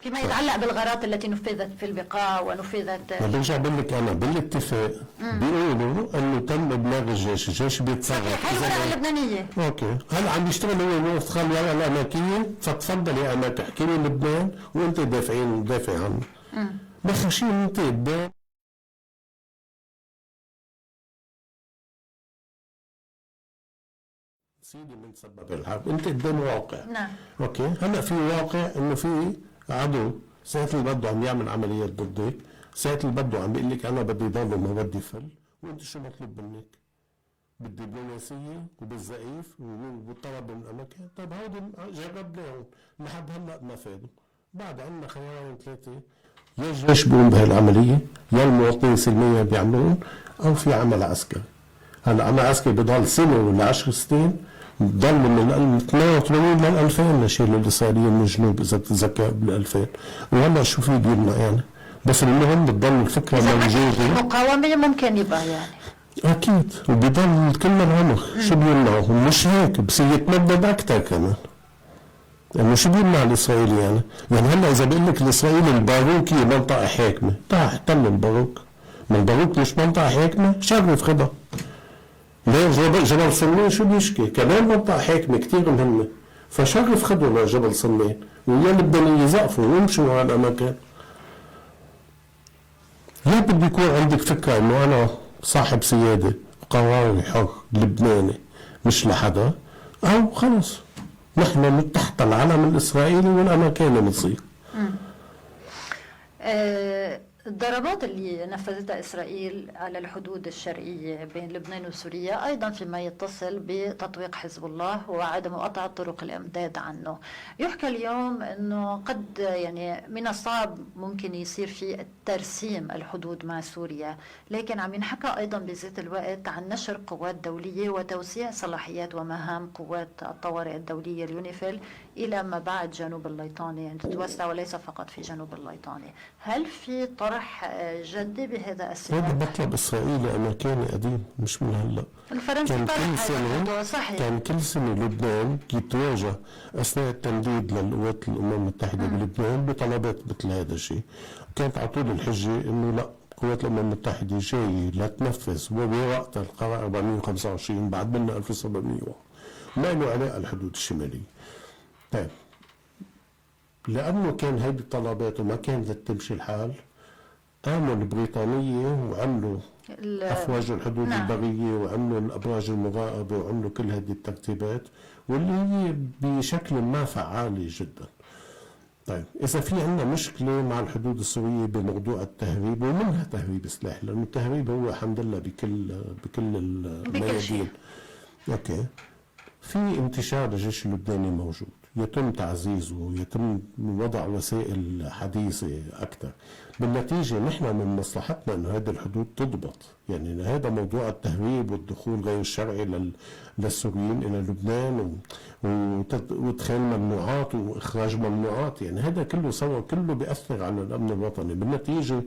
فيما يتعلق بالغارات التي نفذت في البقاع ونفذت. برجع بقول لك انا بالاتفاق بيقولوا انه تم ابلاغ الجيش بيتصرف. هي الورقه اللبنانيه. اوكي، هلا عم يشتغل هو وفق الورقه الامريكيه، فتفضل يا انا تحكي لي لبنان وانت دافع عنه. بخشين انت قدام سيدي من سبب الحرب، انت قدام واقع. نعم. اوكي، هلا في واقع انه في عدو ساعة اللي بده عم يعمل عمليات ضدك، ساعة اللي بده عم بيقول لك انا بدي ضل وما بدي فل، وانت شو مطلوب منك؟ بالدبلوماسية وبالزقيف والطلب من الاماكن. طيب هودي جربناهم لحد هلا ما فادوا. بعد عندنا خيارين ثلاثة، يا الجيش بيقوم بهالعملية، يا المواطنين سلميا بيعملون، او في عمل عسكري. هلا عمل عسكري بضل سنة ولا 10 سنين، ضل من 88 لل 2000 لشيل الإسرائيليين من الجنوب إذا بتتذكر بال 2000. وهلا شو في يديرنا يعني؟ بس المهم بتضل الفكرة موجودة. مقاومة ممكن يبقى يعني. أكيد، وبيضل كل العمر. شو بيمنعهم؟ مش هيك، بس يتمدد أكثر كمان. إنه شو بيمنع الإسرائيلي يعني؟ يعني هلا إذا بقول لك الإسرائيلي الباروكي منطقة حاكمة، تعال احتل الباروك. ما الباروك مش منطقة حاكمة؟ شرف خدها. ليه جبل صنين شو بيشكي؟ كمان منطقة حاكمة كتير مهمة. فشرف خدوا لجبل صنين، ويا بدهم يزقفوا ويمشوا على الأماكن. ليه بده يكون عندك فكرة إنه أنا صاحب سيادة قراري حر لبناني مش لحدا، أو خلص نحن من تحت العلم الإسرائيلي والأمريكاني بنصير. الضربات اللي نفذتها إسرائيل على الحدود الشرقية بين لبنان وسوريا أيضا فيما يتصل بتطويق حزب الله وعدم قطع طرق الإمداد عنه. يحكى اليوم أنه قد يعني من الصعب ممكن يصير في ترسيم الحدود مع سوريا، لكن عم ينحكى أيضا بذات الوقت عن نشر قوات دولية وتوسيع صلاحيات ومهام قوات الطوارئ الدولية اليونيفيل إلى ما بعد جنوب الليطاني، يعني تتوسع وليس فقط في جنوب الليطاني. هل في طرح جدي بهذا السياق؟ هذا مطلب إسرائيلي أمريكاني قديم مش من هلا. الفرنسي كان كل سنة لبنان يتواجه أثناء التمديد للقوات الأمم المتحدة بلبنان بطلبات مثل هذا الشيء. كانت على طول الحجة إنه لا، قوات الأمم المتحدة جاية لتنفذ وبوقت القرار 425 بعد منا 1700 ما له علاقة الحدود الشمالية. طيب لأنه كان هيدي الطلبات وما كانت تمشي الحال، قاموا البريطانية وعملوا أفواج الحدود البرية وعملوا الأبراج المراقبة وعملوا كل هذه الترتيبات واللي هي بشكل ما فعالة جدا. طيب إذا في عندنا مشكلة مع الحدود السورية بموضوع التهريب، ومنها تهريب سلاح، لأنه التهريب هو الحمد لله بكل الميادين. أوكي، في انتشار الجيش اللبناني موجود، يتم تعزيزه، يتم وضع وسائل حديثة أكثر. بالنتيجة نحن من مصلحتنا أن هذه الحدود تضبط. يعني هذا موضوع التهريب والدخول غير الشرعي للسوريين إلى لبنان وإدخال ممنوعات وإخراج ممنوعات، يعني هذا كله سوا كله بيأثر على الأمن الوطني. بالنتيجة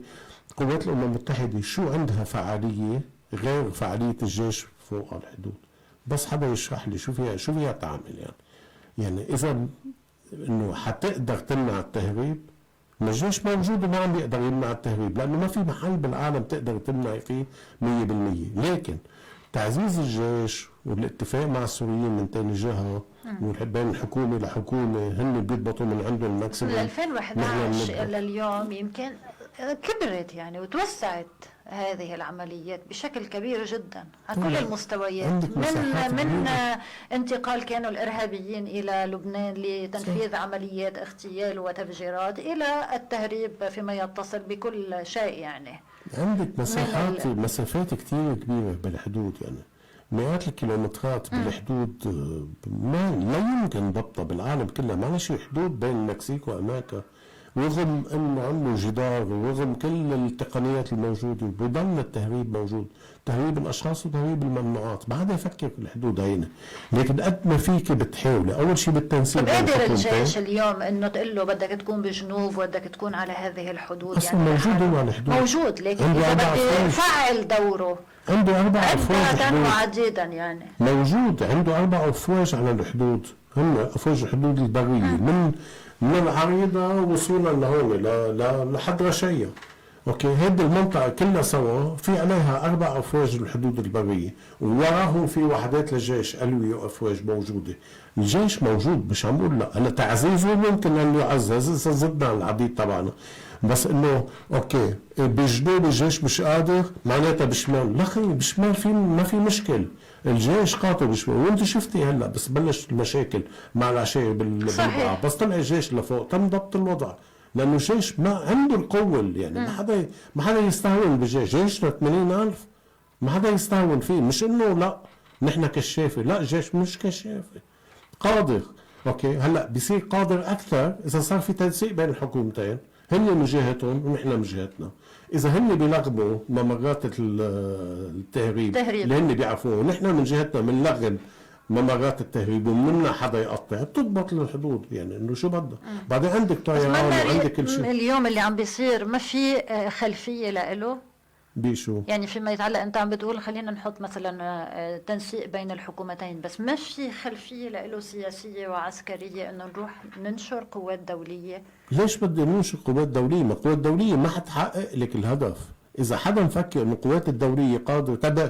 قوات الأمم المتحدة شو عندها فعالية غير فعالية الجيش فوق الحدود؟ بس حدا يشرح لي شو فيها تعمل يعني إذا إنه حتقدر تمنع التهريب، ما الجيش موجود وما عم بيقدر يمنع التهريب، لأنه ما في محل بالعالم تقدر تمنع فيه 100%. لكن تعزيز الجيش والاتفاق مع السوريين من تاني جهة بين الحكومة لحكومة هن بيضبطوا من عندهم الماكسيموم. من 2011 إلى اليوم يمكن كبرت يعني وتوسعت هذه العمليات بشكل كبير جدا على كل المستويات، من انتقال كانوا الإرهابيين إلى لبنان لتنفيذ عمليات اغتيال وتفجيرات إلى التهريب فيما يتصل بكل شيء. يعني عندك مسافات كتير كبيرة بالحدود. مئات الكيلومترات بالحدود ما لا يمكن ضبطها بالعالم كله. معلش حدود بين المكسيك وامريكا رغم انه عنده جدار ورغم كل التقنيات الموجوده بضل التهريب موجود، تهريب الاشخاص وتهريب الممنوعات. ما حدا يفكر في الحدود هينا، لكن قد ما فيك بتحاولي اول شيء بالتنسيق. طب قادر الجيش اليوم انه تقول له بدك تكون بجنوب وبدك تكون على هذه الحدود؟ اصلا يعني موجود هو على الحدود، موجود، لكن اذا بدي يفعل دوره عنده 4 افواج عددا وعديدا يعني موجود، عنده 4 افواج على الحدود، هم افواج الحدود البريه من العريضه وصولا لهون لحد رشيه. اوكي، هيدي المنطقه كلها سوا في عليها 4 افواج الحدود البريه، ووراهم في وحدات للجيش الويه وافواج موجوده. الجيش موجود، مش عم بقول لا، هلا تعزيزه ممكن ان يعزز اذا زدنا العديد تبعنا، بس انه اوكي بجنوب الجيش مش قادر معناتها بشمال، لا خي بشمال ما في مشكل، الجيش قاطع بشمال. وانت شفتي هلا بس بلش المشاكل مع العشائر بالبقعه، بس طلع الجيش لفوق تم ضبط الوضع، لانه الجيش ما عنده القوه يعني ما حدا يستهون بالجيش. جيشنا 80,000 ما حدا يستهون فيه، مش انه لا نحن كشافه، لا الجيش مش كشافه، قادر. اوكي، هلا بصير قادر اكثر اذا صار في تنسيق بين الحكومتين، هن من جهتهم ونحن من جهتنا. اذا هن بيلغموا ممرات التهريب اللي هن بيعرفوه، ونحن من جهتنا بنلغم ممرات التهريب ومنا حدا يقطع، بتضبط الحدود. يعني انه شو بدها بعدين عندك طيران وعندك كل شيء. اليوم اللي عم بيصير ما في خلفيه له بشو؟ يعني فيما يتعلق، انت عم بتقول خلينا نحط مثلا تنسيق بين الحكومتين، بس ما في خلفيه له سياسيه وعسكريه انه نروح ننشر قوات دوليه؟ ليش بدي ننشر قوات دوليه؟ ما القوات الدوليه ما حتحقق لك الهدف. اذا حدا مفكر انه القوات الدوليه قادره، تبع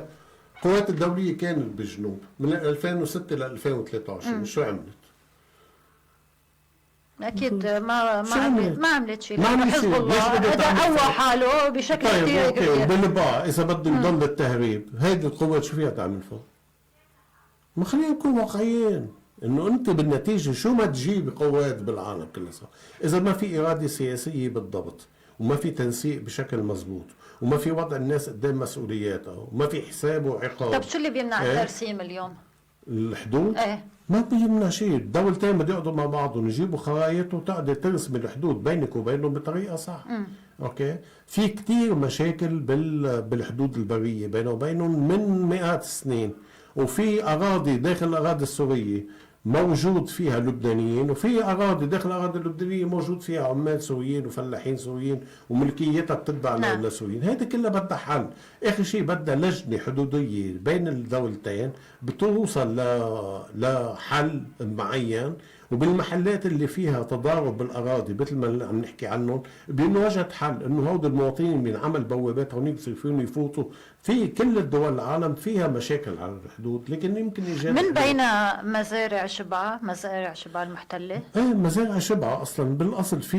القوات الدوليه كانت بالجنوب من 2006 ل 2013 شو عملت؟ اكيد ما عملت شيء، لانه حزب الله قوى حاله بشكل كثير كبير. بالبقى اذا بده يضل التهريب، هيدي القوات شو فيها تعمل فوق؟ ما خلينا نكون واقعيين، انه انت بالنتيجه شو ما تجيب قوات بالعالم كله سوا، اذا ما في اراده سياسيه بالضبط، وما في تنسيق بشكل مزبوط، وما في وضع الناس قدام مسؤولياتها، وما في حساب وعقاب. طب شو اللي بيمنع الترسيم اليوم؟ الحدود؟ ايه ما بيمنع شيء، الدولتين بده يقعدوا مع بعضهم يجيبوا خرائط وتقعد ترسم الحدود بينك وبينهم بطريقه صح. اوكي، في كثير مشاكل بالحدود البريه بينه وبينهم من مئات السنين، وفي اراضي داخل الاراضي السوريه موجود فيها لبنانيين، وفي اراضي داخل الاراضي اللبنانيه موجود فيها عمال سوريين وفلاحين سوريين وملكيتها بتتبع للسوريين. هيدي كلها بدها حل. اخر شيء بدها لجنه حدوديه بين الدولتين بتوصل لحل معين، وبالمحلات اللي فيها تضارب بالاراضي مثل ما عم نحكي عنهم بنوجد حل، انه هود المواطنين بينعمل بوابات هونيك بصير فيهم يفوتوا. في كل الدول العالم فيها مشاكل على الحدود، لكن يمكن يجي من بين مزارع شبعة المحتله. ايه مزارع شبعة اصلا بالاصل في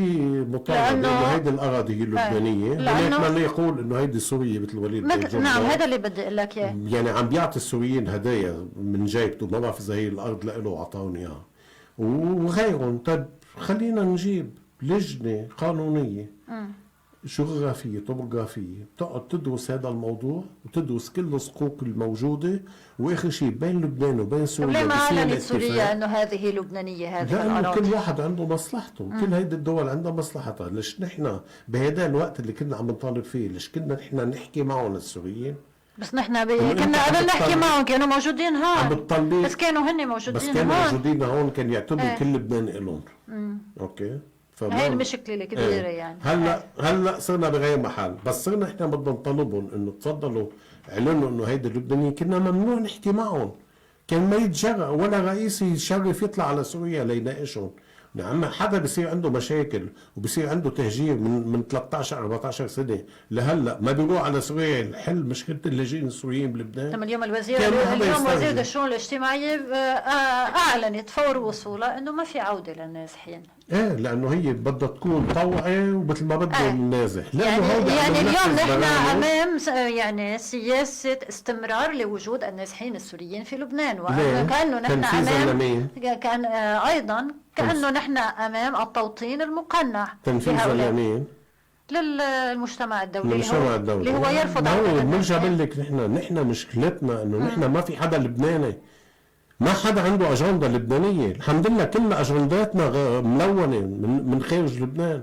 مطالبه انه هيدي الاراضي هي اللبنانيه، لانه يقول انه هيدي سوريه مثل وليد نعم هذا اللي بدي اقول لك اياه. يعني عم بيعطي السوريين هدايا من جيبته، ما بعرف اذا هي الارض له وعطاهم اياها وغيرهم. طب خلينا نجيب لجنه قانونيه جغرافيه طبوغرافيه بتقعد تدرس هذا الموضوع وتدرس كل الصكوك الموجوده، واخر شيء بين لبنان وبين سوريا. ليه ما اعلنت سوريا انه هذه لبنانيه هذه لانه الاراضي؟ كل واحد عنده مصلحته، كل هيدي الدول عندها مصلحتها. ليش نحن بهذا الوقت اللي كنا عم نطالب فيه، ليش كنا نحن نحكي معهم السوريين؟ بس نحن كنا قبل نحكي معهم كانوا موجودين هون، بس كانوا هن موجودين هون كان يعتبروا كل لبنان إلهم. اوكي، هاي المشكله الكبيره يعني. هلا صرنا بغير محل، بس صرنا احنا بدنا نطالبهم انه تفضلوا اعلنوا انه هيدي اللبنانيين. كنا ممنوع نحكي معهم، كان ما يتجرأ ولا رئيس يشرف يطلع على سوريا ليناقشهم. نعم حدا بصير عنده مشاكل وبصير عنده تهجير من 13 14 سنه لهلا ما بيروح على سوريا يحل مشكله اللاجئين السوريين بلبنان. طب اليوم اليوم وزير الشؤون الاجتماعيه اعلنت فور وصولها انه ما في عوده للنازحين. ايه لانه هي بدها تكون طوعي ومثل ما بده النازح. يعني اليوم نحن امام يعني سياسه استمرار لوجود النازحين السوريين في لبنان، وكانه نحن امام كان ايضا كانه نحن امام التوطين المقنع تنفيذا لمين؟ للمجتمع الدولي للمجتمع الدولي اللي هو يرفض برجع بقول لك نحن مشكلتنا انه نحن ما في حدا لبناني، ما حدا عنده اجنده لبنانيه. الحمد لله كل اجنداتنا ملونه من خارج لبنان،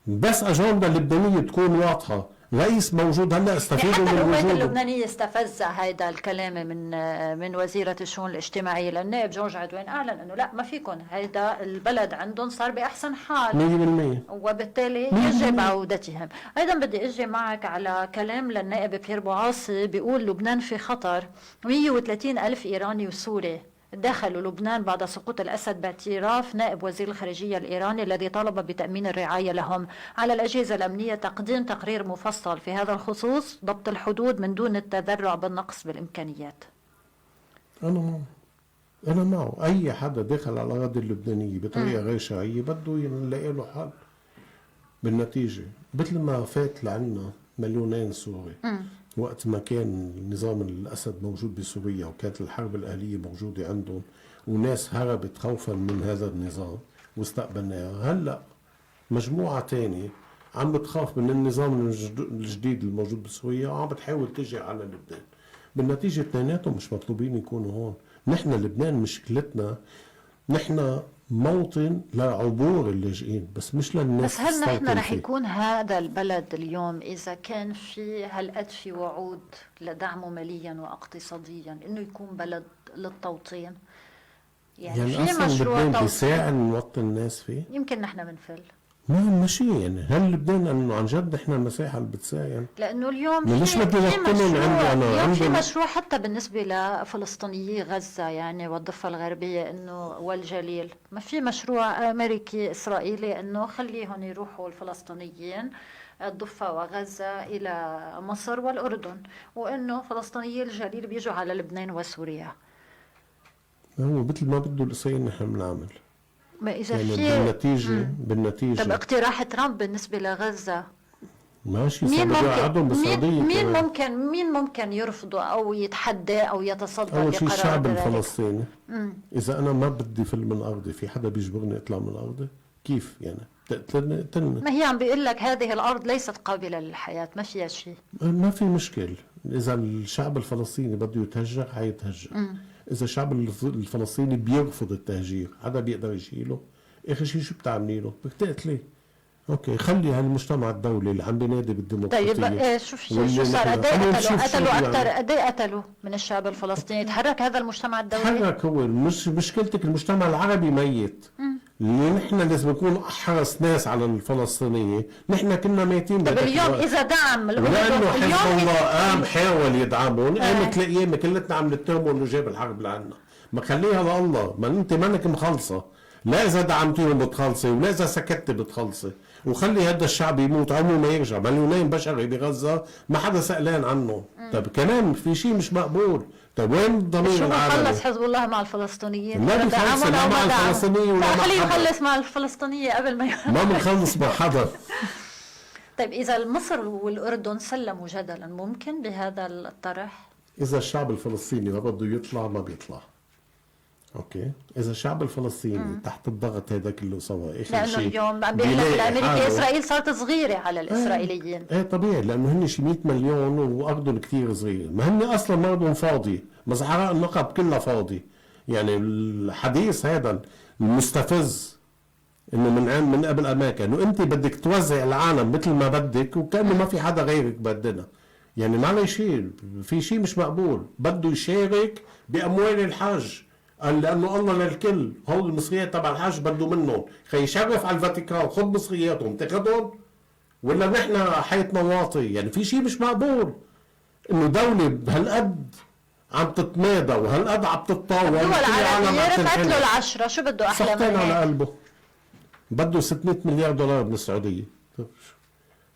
بس اجنده لبنانيه تكون واضحه، رئيس موجود. هلا استفيدوا حتى من القوات وجوده. اللبنانيه استفزع هذا الكلام من وزيره الشؤون الاجتماعيه للنائب جورج عدوان، اعلن انه لا ما فيكم، هذا البلد عندهم صار باحسن حال 100%. وبالتالي يجب عودتهم. ايضا بدي اجي معك على كلام للنائب بيير بوعاصي، بيقول لبنان في خطر، 130 الف ايراني وسوري دخلوا لبنان بعد سقوط الأسد باعتراف نائب وزير الخارجية الإيراني الذي طلب بتأمين الرعاية لهم. على الأجهزة الأمنية تقديم تقرير مفصل في هذا الخصوص، ضبط الحدود من دون التذرع بالنقص بالإمكانيات. أنا معه. أي حدا دخل على الأراضي اللبنانية بطريقة غير شرعية بده يلاقي له حل. بالنتيجة مثل ما فات لعنا مليونين سوري وقت ما كان نظام الأسد موجود بسوريا وكانت الحرب الأهلية موجودة عندهم وناس هربت خوفا من هذا النظام واستقبلناها. هلأ مجموعة تانية عم بتخاف من النظام الجديد الموجود بسوريا وعم بتحاول تجي على لبنان. بالنتيجة اثنيناتهم مش مطلوبين يكونوا هون. نحن لبنان مشكلتنا نحن موطن لعبور اللاجئين بس مش للناس. بس هل نحن رح يكون هذا البلد اليوم إذا كان في هالقد في وعود لدعمه ماليا واقتصاديا إنه يكون بلد للتوطين؟ يعني في أصلا مشروع لبنان توطين بيساعد نوطن الناس فيه؟ يمكن نحن بنفل. ماشي يعني هل لبنان انه عن جد نحن المساحه اللي بتساعد؟ لانه اليوم ليش بدي يوطنهم عندي انا؟ اليوم في مشروع حتى بالنسبه لفلسطينيي غزه يعني والضفه الغربيه انه والجليل، ما في مشروع امريكي اسرائيلي انه خليهم يروحوا الفلسطينيين الضفة وغزة إلى مصر والأردن، وإنه فلسطينيي الجليل بيجوا على لبنان وسوريا. هو مثل ما بده الإسرائيلي نحن بنعمل. ما إذا يعني بالنتيجة طب اقتراح ترامب بالنسبة لغزة ماشي، صار بده يقعدهم بالسعودية. مين ممكن يرفضه أو يتحدى أو يتصدى لقرار؟ أول شيء الشعب الفلسطيني. إذا أنا ما بدي فل من أرضي، في حدا بيجبرني أطلع من أرضي؟ كيف يعني؟ تقتلني؟ ما هي عم بيقول لك هذه الأرض ليست قابلة للحياة، ما فيها شيء. ما في مشكل. إذا الشعب الفلسطيني بده يتهجر حيتهجر. إذا الشعب الفلسطيني بيرفض التهجير حدا بيقدر يشيله؟ آخر شيء شو بتعملي له؟ بتقتليه. اوكي خلي هالمجتمع الدولي اللي عم بينادي بالديمقراطيه. طيب شو صار؟ قد ايه قتلوا من الشعب الفلسطيني؟ تحرك هذا المجتمع الدولي؟ تحرك. هو مش مشكلتك المجتمع العربي ميت. اللي نحن لازم نكون احرص ناس على الفلسطينيه، نحن كنا ميتين. طيب اليوم اذا دعم لانه حزب الله قام حاول يدعمهم، قامت الايام كلتنا عم نتهموا انه جاب الحرب لعنا. ما خليها لله، ما انت منك مخلصه. لا اذا دعمتيهم بتخلصي ولا اذا سكتي بتخلصي، وخلي هذا الشعب يموت عمره ما يرجع. مليونين بشري بغزه ما حدا سألان عنه. طب كمان في شيء مش مقبول. طب وين الضمير العالمي؟ خلص حزب الله مع الفلسطينيين؟ ما بيخلص لا مع الفلسطينيين ولا مع حدا. خليه يخلص مع الفلسطينيه قبل ما ما بنخلص مع حدا. طيب اذا مصر والاردن سلموا جدلا ممكن بهذا الطرح؟ اذا الشعب الفلسطيني ما بده يطلع ما بيطلع. اوكي، اذا الشعب الفلسطيني تحت الضغط هذا كله سوا لانه اليوم عم بيقول لك الامريكي اسرائيل صارت صغيره على الاسرائيليين. ايه طبيعي، لانه هن شي 100 مليون وارضهم كثير صغير. ما هن اصلا ارضهم فاضي، مزحراء النقب كلها فاضي. يعني الحديث هذا المستفز انه من قبل اماكن انه انت بدك توزع العالم مثل ما بدك وكانه ما في حدا غيرك بدنا. يعني معلش في شيء مش مقبول. بده يشارك باموال الحج، قال لانه الله للكل. هول المصريات تبع الحج بده منهم يشرف على الفاتيكان. خذ مصرياتهم تاخذهم ولا نحن حياتنا واطي؟ يعني في شيء مش مقبول انه دوله بهالقد عم تتمادى وهالقد عم تتطور. الدول العربيه رفعت له العشره، شو بده احلى من هيك؟ على قلبه بده 600 مليار دولار من السعوديه.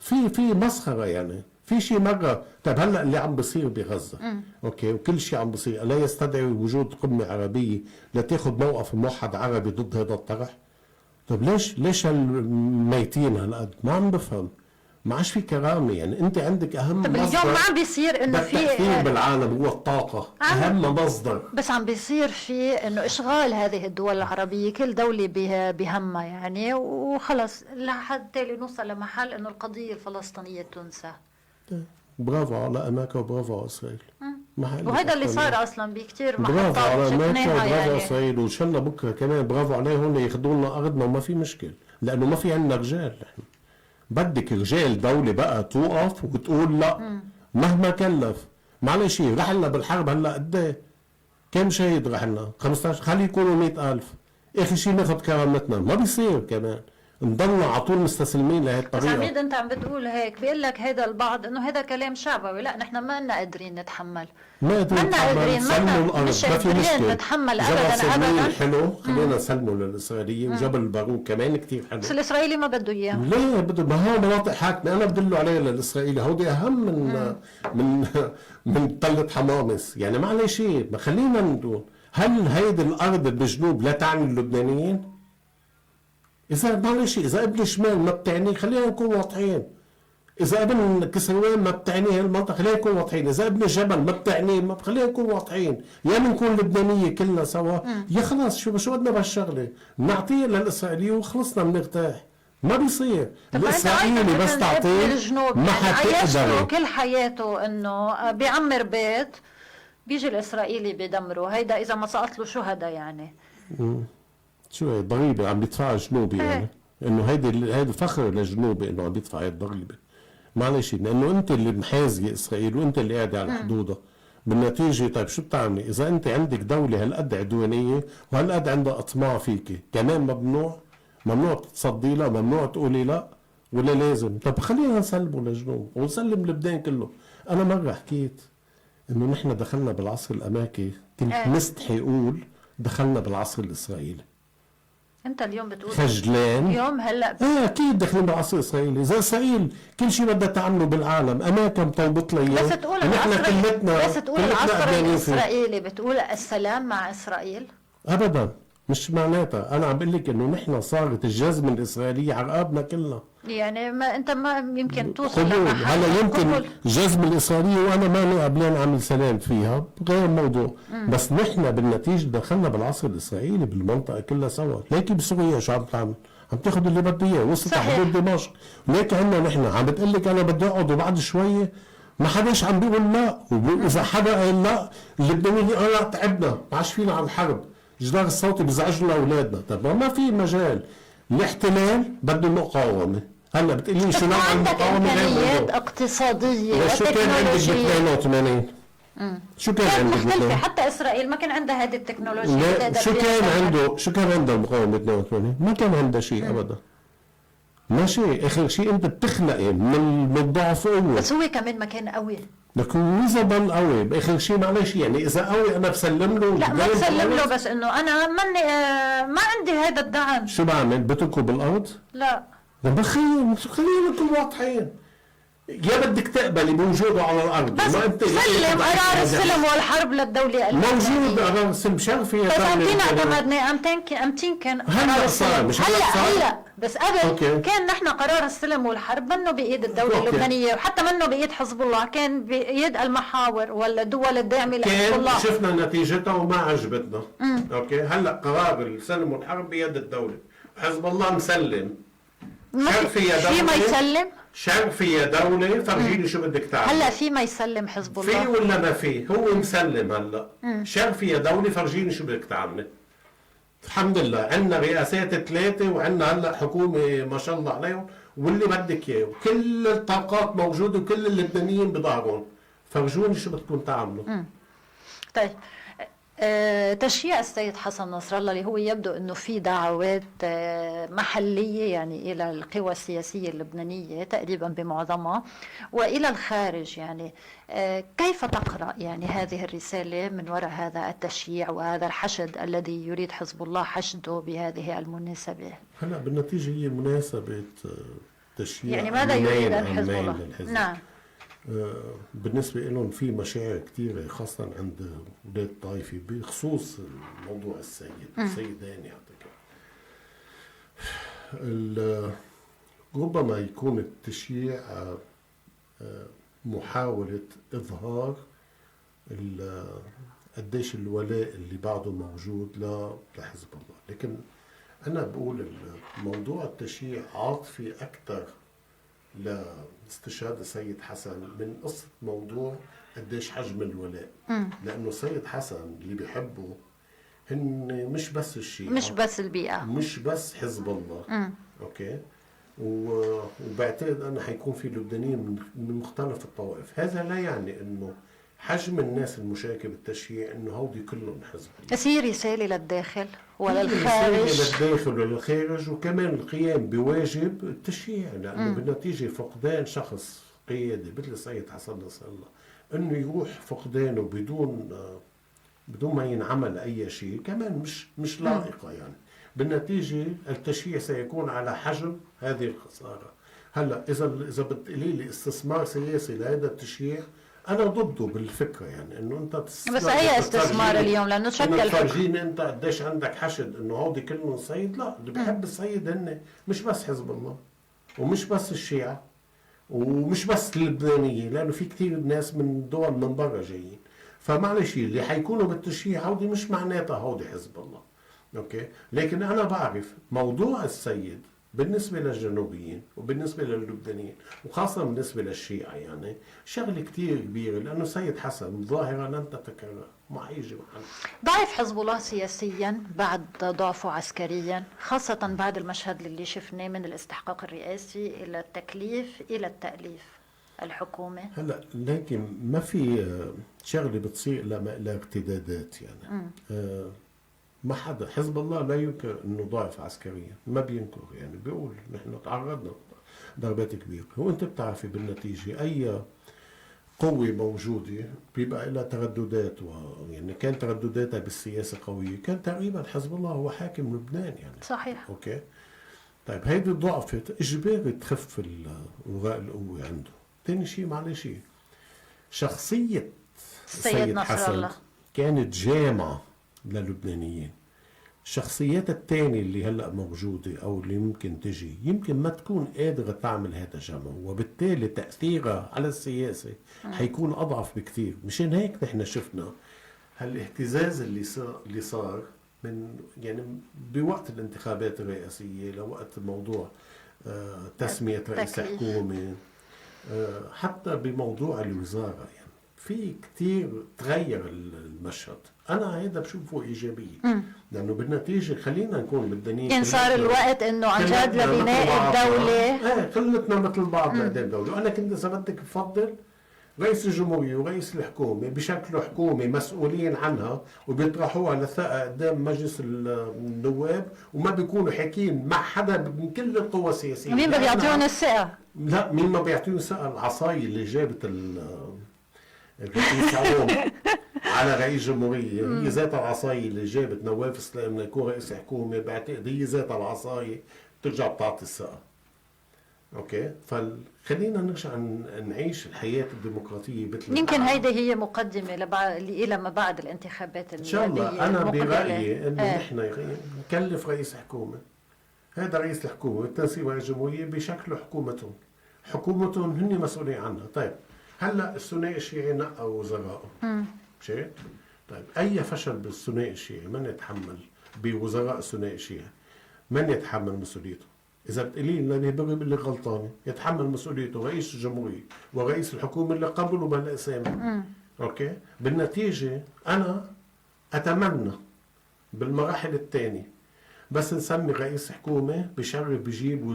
في مسخره يعني. في شيء مرة. طيب هلا اللي عم بصير بغزة اوكي وكل شيء عم بصير لا يستدعي وجود قمة عربية لتاخذ موقف موحد عربي ضد هذا الطرح؟ طيب ليش هالميتين هالقد؟ ما عم بفهم. ما عادش في كرامه. يعني انت عندك اهم طب مصدر اليوم ما عم بيصير انه في بالتأثير بالعالم هو الطاقه، اهم مصدر. بس عم بيصير في انه اشغال هذه الدول العربيه، كل دوله بهمها يعني، وخلص لحتى نوصل لمحل انه القضيه الفلسطينيه تنسى. برافو على امريكا وبرافو على اسرائيل. وهذا اللي صار اصلا بكثير برافو على محطات امريكا شفناها وبرافو على يعني. اسرائيل، وان شاء الله بكره كمان برافو عليهم ياخذوا لنا ارضنا وما في مشكله، لانه ما في عندنا رجال. نحن بدك رجال دولة بقى توقف وتقول لا مهما كلف. معلش رح لنا بالحرب هلا قد ايه؟ كم شهيد رح لنا؟ 15، خلي يكونوا 100,000. اخر شيء ناخذ كرامتنا. ما بيصير كمان نضلنا على طول مستسلمين لهي بس الطريقه. عميد انت عم بتقول هيك، بيقول لك هذا البعض انه هذا كلام شعبوي. لا نحن ما لنا قادرين نتحمل، ما قادرين نتحمل. سلموا الارض مش ما في قادرين مشكله. نتحمل جبل ابدا سلمين ابدا. حلو، خلينا نسلمه للاسرائيليه، وجبل البارود كمان كثير حلو. بس الاسرائيلي ما بده اياه. ليه بده؟ ما هو مناطق حاكمه انا بدله عليها للاسرائيلي، هودي اهم من من تلة حمامس. يعني معلش ما خلينا نقول، هل هيدي الارض بالجنوب لا تعني اللبنانيين؟ اذا معلش اذا ابن شمال ما بتعنيه خلينا نكون واضحين. اذا ابن كسروان ما بتعنيه المنطقه خلينا نكون واضحين. اذا ابن جبل ما بتعنيه ما خلينا نكون واضحين. يا بنكون لبنانيه كلنا سوا يا خلاص شو بدنا بهالشغله؟ نعطيه للاسرائيليه وخلصنا بنرتاح. ما بيصير الاسرائيلي بس تعطيه ما حتقدر. كل حياته انه بيعمر بيت، بيجي الاسرائيلي بيدمره. هيدا اذا ما سقط له شهداء يعني. شو هي ضريبه عم بيدفعها جنوبي يعني؟ انه هيدي فخر للجنوبي انه عم بيدفع هي الضريبه. معلش لانه انت اللي محازيه اسرائيل وانت اللي قاعد على حدودها. بالنتيجه طيب شو بتعملي؟ اذا انت عندك دوله هالقد عدوانيه وهالقد عندها اطماع فيكي، كمان ممنوع تتصدي لها، ممنوع تقولي لا، ولا لازم؟ طب خلينا نسلمه للجنوب ونسلم لبنان كله. انا مره حكيت انه نحن دخلنا بالعصر الامريكي، كنت مستحي اقول دخلنا بالعصر الاسرائيلي. انت اليوم بتقول خجلان اليوم هلا اكيد داخلين بالعصر الاسرائيلي. اذا اسرائيل كل شيء بدها تعمله بالعالم امريكا مطوبط لها اياه. بس تقول العصر يعني الاسرائيلي بتقول السلام مع اسرائيل؟ ابدا مش معناتها. انا عم بقول لك انه نحن صارت الجزمه الاسرائيليه على رقابنا كلنا. يعني ما انت ما يمكن توصل قبول. هلا يمكن الجزمه الاسرائيليه وانا ماني قبلان اعمل سلام فيها غير موضوع. بس نحن بالنتيجه دخلنا بالعصر الاسرائيلي بالمنطقه كلها سوا. ليكي بسوريا شو عم تعمل؟ عم تاخذ اللي بده اياه، وصلت على حدود دمشق. ليك عندنا نحن عم بتقول لك انا بدي اقعد وبعد شويه ما حداش عم بيقول لا. واذا حدا قال لا اللبنانيين لا تعبنا ما عادش فينا على الحرب، جدار الصوتي بيزعجنا لاولادنا. طب ما في مجال. الاحتلال بده مقاومه. هلا بتقولي شو نوع المقاومه؟ امكانيات اقتصاديه شو كان عندك ب 82؟ شو كان عندك مختلفه. حتى اسرائيل ما كان عندها هذه التكنولوجيا. شو كان عندها المقاومه ب 82؟ ما كان عندها شيء ابدا. ماشي اخر شيء انت بتخلقي من الضعف قوه. بس هو كمان ما كان قوي. لكن اذا ضل قوي باخر شيء معلش يعني اذا قوي انا بسلم له. لا ما بسلم له، بس انه انا ماني ما عندي هذا الدعم. شو بعمل؟ بتركه بالارض؟ لا خلينا نكون واضحين. يا بدك تقبلي بوجوده على الارض بس سلم قرار السلم والحرب للدوله موجود. قرار السلم شرفي بس امتين اعتمدنا امتين كان هلا صار مش هلا بس قبل أوكي. كان نحن قرار السلم والحرب منه بايد الدوله اللبنانيه، وحتى منه بايد حزب الله، كان بايد المحاور ولا الدول الداعمه لحزب الله. شفنا نتيجتها وما عجبتنا. اوكي هلا قرار السلم والحرب بيد الدوله، حزب الله مسلم. شرفي يا دولة، في ما يسلم؟ شرفي يا دولة فرجيني شو بدك تعمل. هلا في ما يسلم حزب الله؟ في ولا ما في؟ هو مسلم هلا. شرفي يا دولة فرجيني شو بدك تعمل. الحمد لله عندنا رئاسات 3 وعندنا هلا حكومة ما شاء الله عليهم واللي بدك اياه، وكل الطاقات موجودة وكل اللبنانيين بظهرهم. فرجوني شو بدكم تعملوا. طيب تشييع السيد حسن نصر الله اللي هو يبدو انه في دعوات محليه يعني الى القوى السياسيه اللبنانيه تقريبا بمعظمها والى الخارج، يعني كيف تقرا يعني هذه الرساله من وراء هذا التشييع وهذا الحشد الذي يريد حزب الله حشده بهذه المناسبه؟ هلا بالنتيجه هي مناسبه تشييع يعني ماذا يريد حزب الله؟ نعم بالنسبة لهم في مشاعر كثيرة خاصة عند أولاد الطائفة بخصوص موضوع السيدان. يعطيك ربما يكون التشييع محاولة إظهار قديش الولاء اللي بعده موجود لحزب الله. لكن أنا بقول موضوع التشييع عاطفي أكثر لاستشهاد السيد حسن من قصة موضوع قديش حجم الولاء. لأنه السيد حسن اللي بيحبه هن مش بس الشيعة، مش بس البيئة، مش بس حزب الله. أوكي. وبعتقد أنه حيكون في لبنانيين من مختلف الطوائف. هذا لا يعني أنه حجم الناس المشاركة بالتشييع أنه هودي كلهم حزب الله. يصير رسالة للداخل وللخارج، للداخل وللخارج، وكمان القيام بواجب التشييع، لأنه بالنتيجة فقدان شخص قيادي مثل السيد حسن نصر الله أنه يروح فقدانه بدون ما ينعمل أي شيء كمان مش لائقة. يعني بالنتيجة التشييع سيكون على حجم هذه الخسارة. هلا إذا بتقولي لي استثمار سياسي لهذا التشييع، أنا ضده بالفكرة. يعني إنه أنت بس أي استثمار اليوم لأنه تشكل فرجيني أنت قديش عندك حشد إنه هودي كلهم السيد. لا، اللي بحب السيد هن مش بس حزب الله ومش بس الشيعة ومش بس اللبنانيين، لأنه في كتير ناس من دول من برا جايين. فمعلش اللي حيكونوا بالتشييع هودي مش معناتها هودي حزب الله. أوكي. لكن أنا بعرف موضوع السيد بالنسبة للجنوبيين وبالنسبة للبنانيين وخاصة بالنسبة للشيعة يعني شغلة كتير كبيرة، لأنه السيد حسن ظاهرة لن تتكرر، ما حيجي محل. ضعف حزب الله سياسيا بعد ضعفه عسكريا، خاصة بعد المشهد اللي شفناه من الاستحقاق الرئاسي إلى التكليف إلى التأليف الحكومة. هلا لكن ما في شغلة بتصير إلى ارتدادات يعني. ما حدا حزب الله لا ينكر انه ضعف عسكريا، ما بينكر، يعني بيقول نحن تعرضنا ضربات كبيره. وانت بتعرفي بالنتيجه اي قوه موجوده بيبقى لها ترددات، يعني كان تردداتها بالسياسه قويه، كان تقريبا حزب الله هو حاكم لبنان يعني. صحيح. اوكي. طيب هيدي ضعفت اجباري تخف وراء القوه عنده. ثاني شيء معلش شخصيه السيد نصر حسن الله كانت جامعه للبنانيين. الشخصيات الثانية اللي هلأ موجودة أو اللي ممكن تجي يمكن ما تكون قادرة تعمل هذا الجمع، وبالتالي تأثيرها على السياسة حيكون أضعف بكتير. مشان هيك نحن شفنا هالاهتزاز اللي صار من يعني بوقت الانتخابات الرئاسية لوقت موضوع تسمية رئيس حكومة، حتى بموضوع الوزارة. يعني في كتير تغير المشهد. أنا هيدا بشوفه إيجابية، لأنه بالنتيجة خلينا نكون بدنيين إن صار الوقت إنه عن جد لبناء الدولة. كلتنا مثل بعض لقدام الدولة. وأنا كنت إذا بدك بفضل رئيس الجمهورية ورئيس الحكومة بشكل حكومة مسؤولين عنها وبيطرحوها للثقة قدام مجلس النواب، وما بيكونوا حاكين مع حدا من كل القوى السياسية. مين بده يعطيهم الثقة؟ لا، مين ما بيعطيهم الثقة؟ العصاية اللي جابت الرئيس عوام على رئيس جمهورية، هي ذات العصاية اللي جابت نواف سلام ليكون رئيس حكومة. بعتقد هي ذات العصاية بترجع بتعطي الثقة. اوكي. فخلينا نرجع نعيش الحياة الديمقراطية مثل يمكن هيدي هي مقدمة إلى ما بعد الانتخابات إن شاء الله. أنا برأيي إنه نحن نكلف رئيس حكومة، هذا رئيس الحكومة والتنسيق رئيس الجمهورية بشكل حكومتهم هن مسؤولين عنها. طيب هلا الثنائي الشيعي نقوا وزرائه، مش؟ طيب أي فشل بالثنائي الشيعي من يتحمل؟ بوزراء الثنائي الشيعي من يتحمل مسؤوليته؟ إذا بتقولي لي اللي غلطان يتحمل مسؤوليته رئيس الجمهورية ورئيس الحكومة اللي قبلوا بالأسامي. أوكي. بالنتيجة أنا أتمنى بالمراحل الثانية بس نسمي رئيس حكومة بشرف بجيب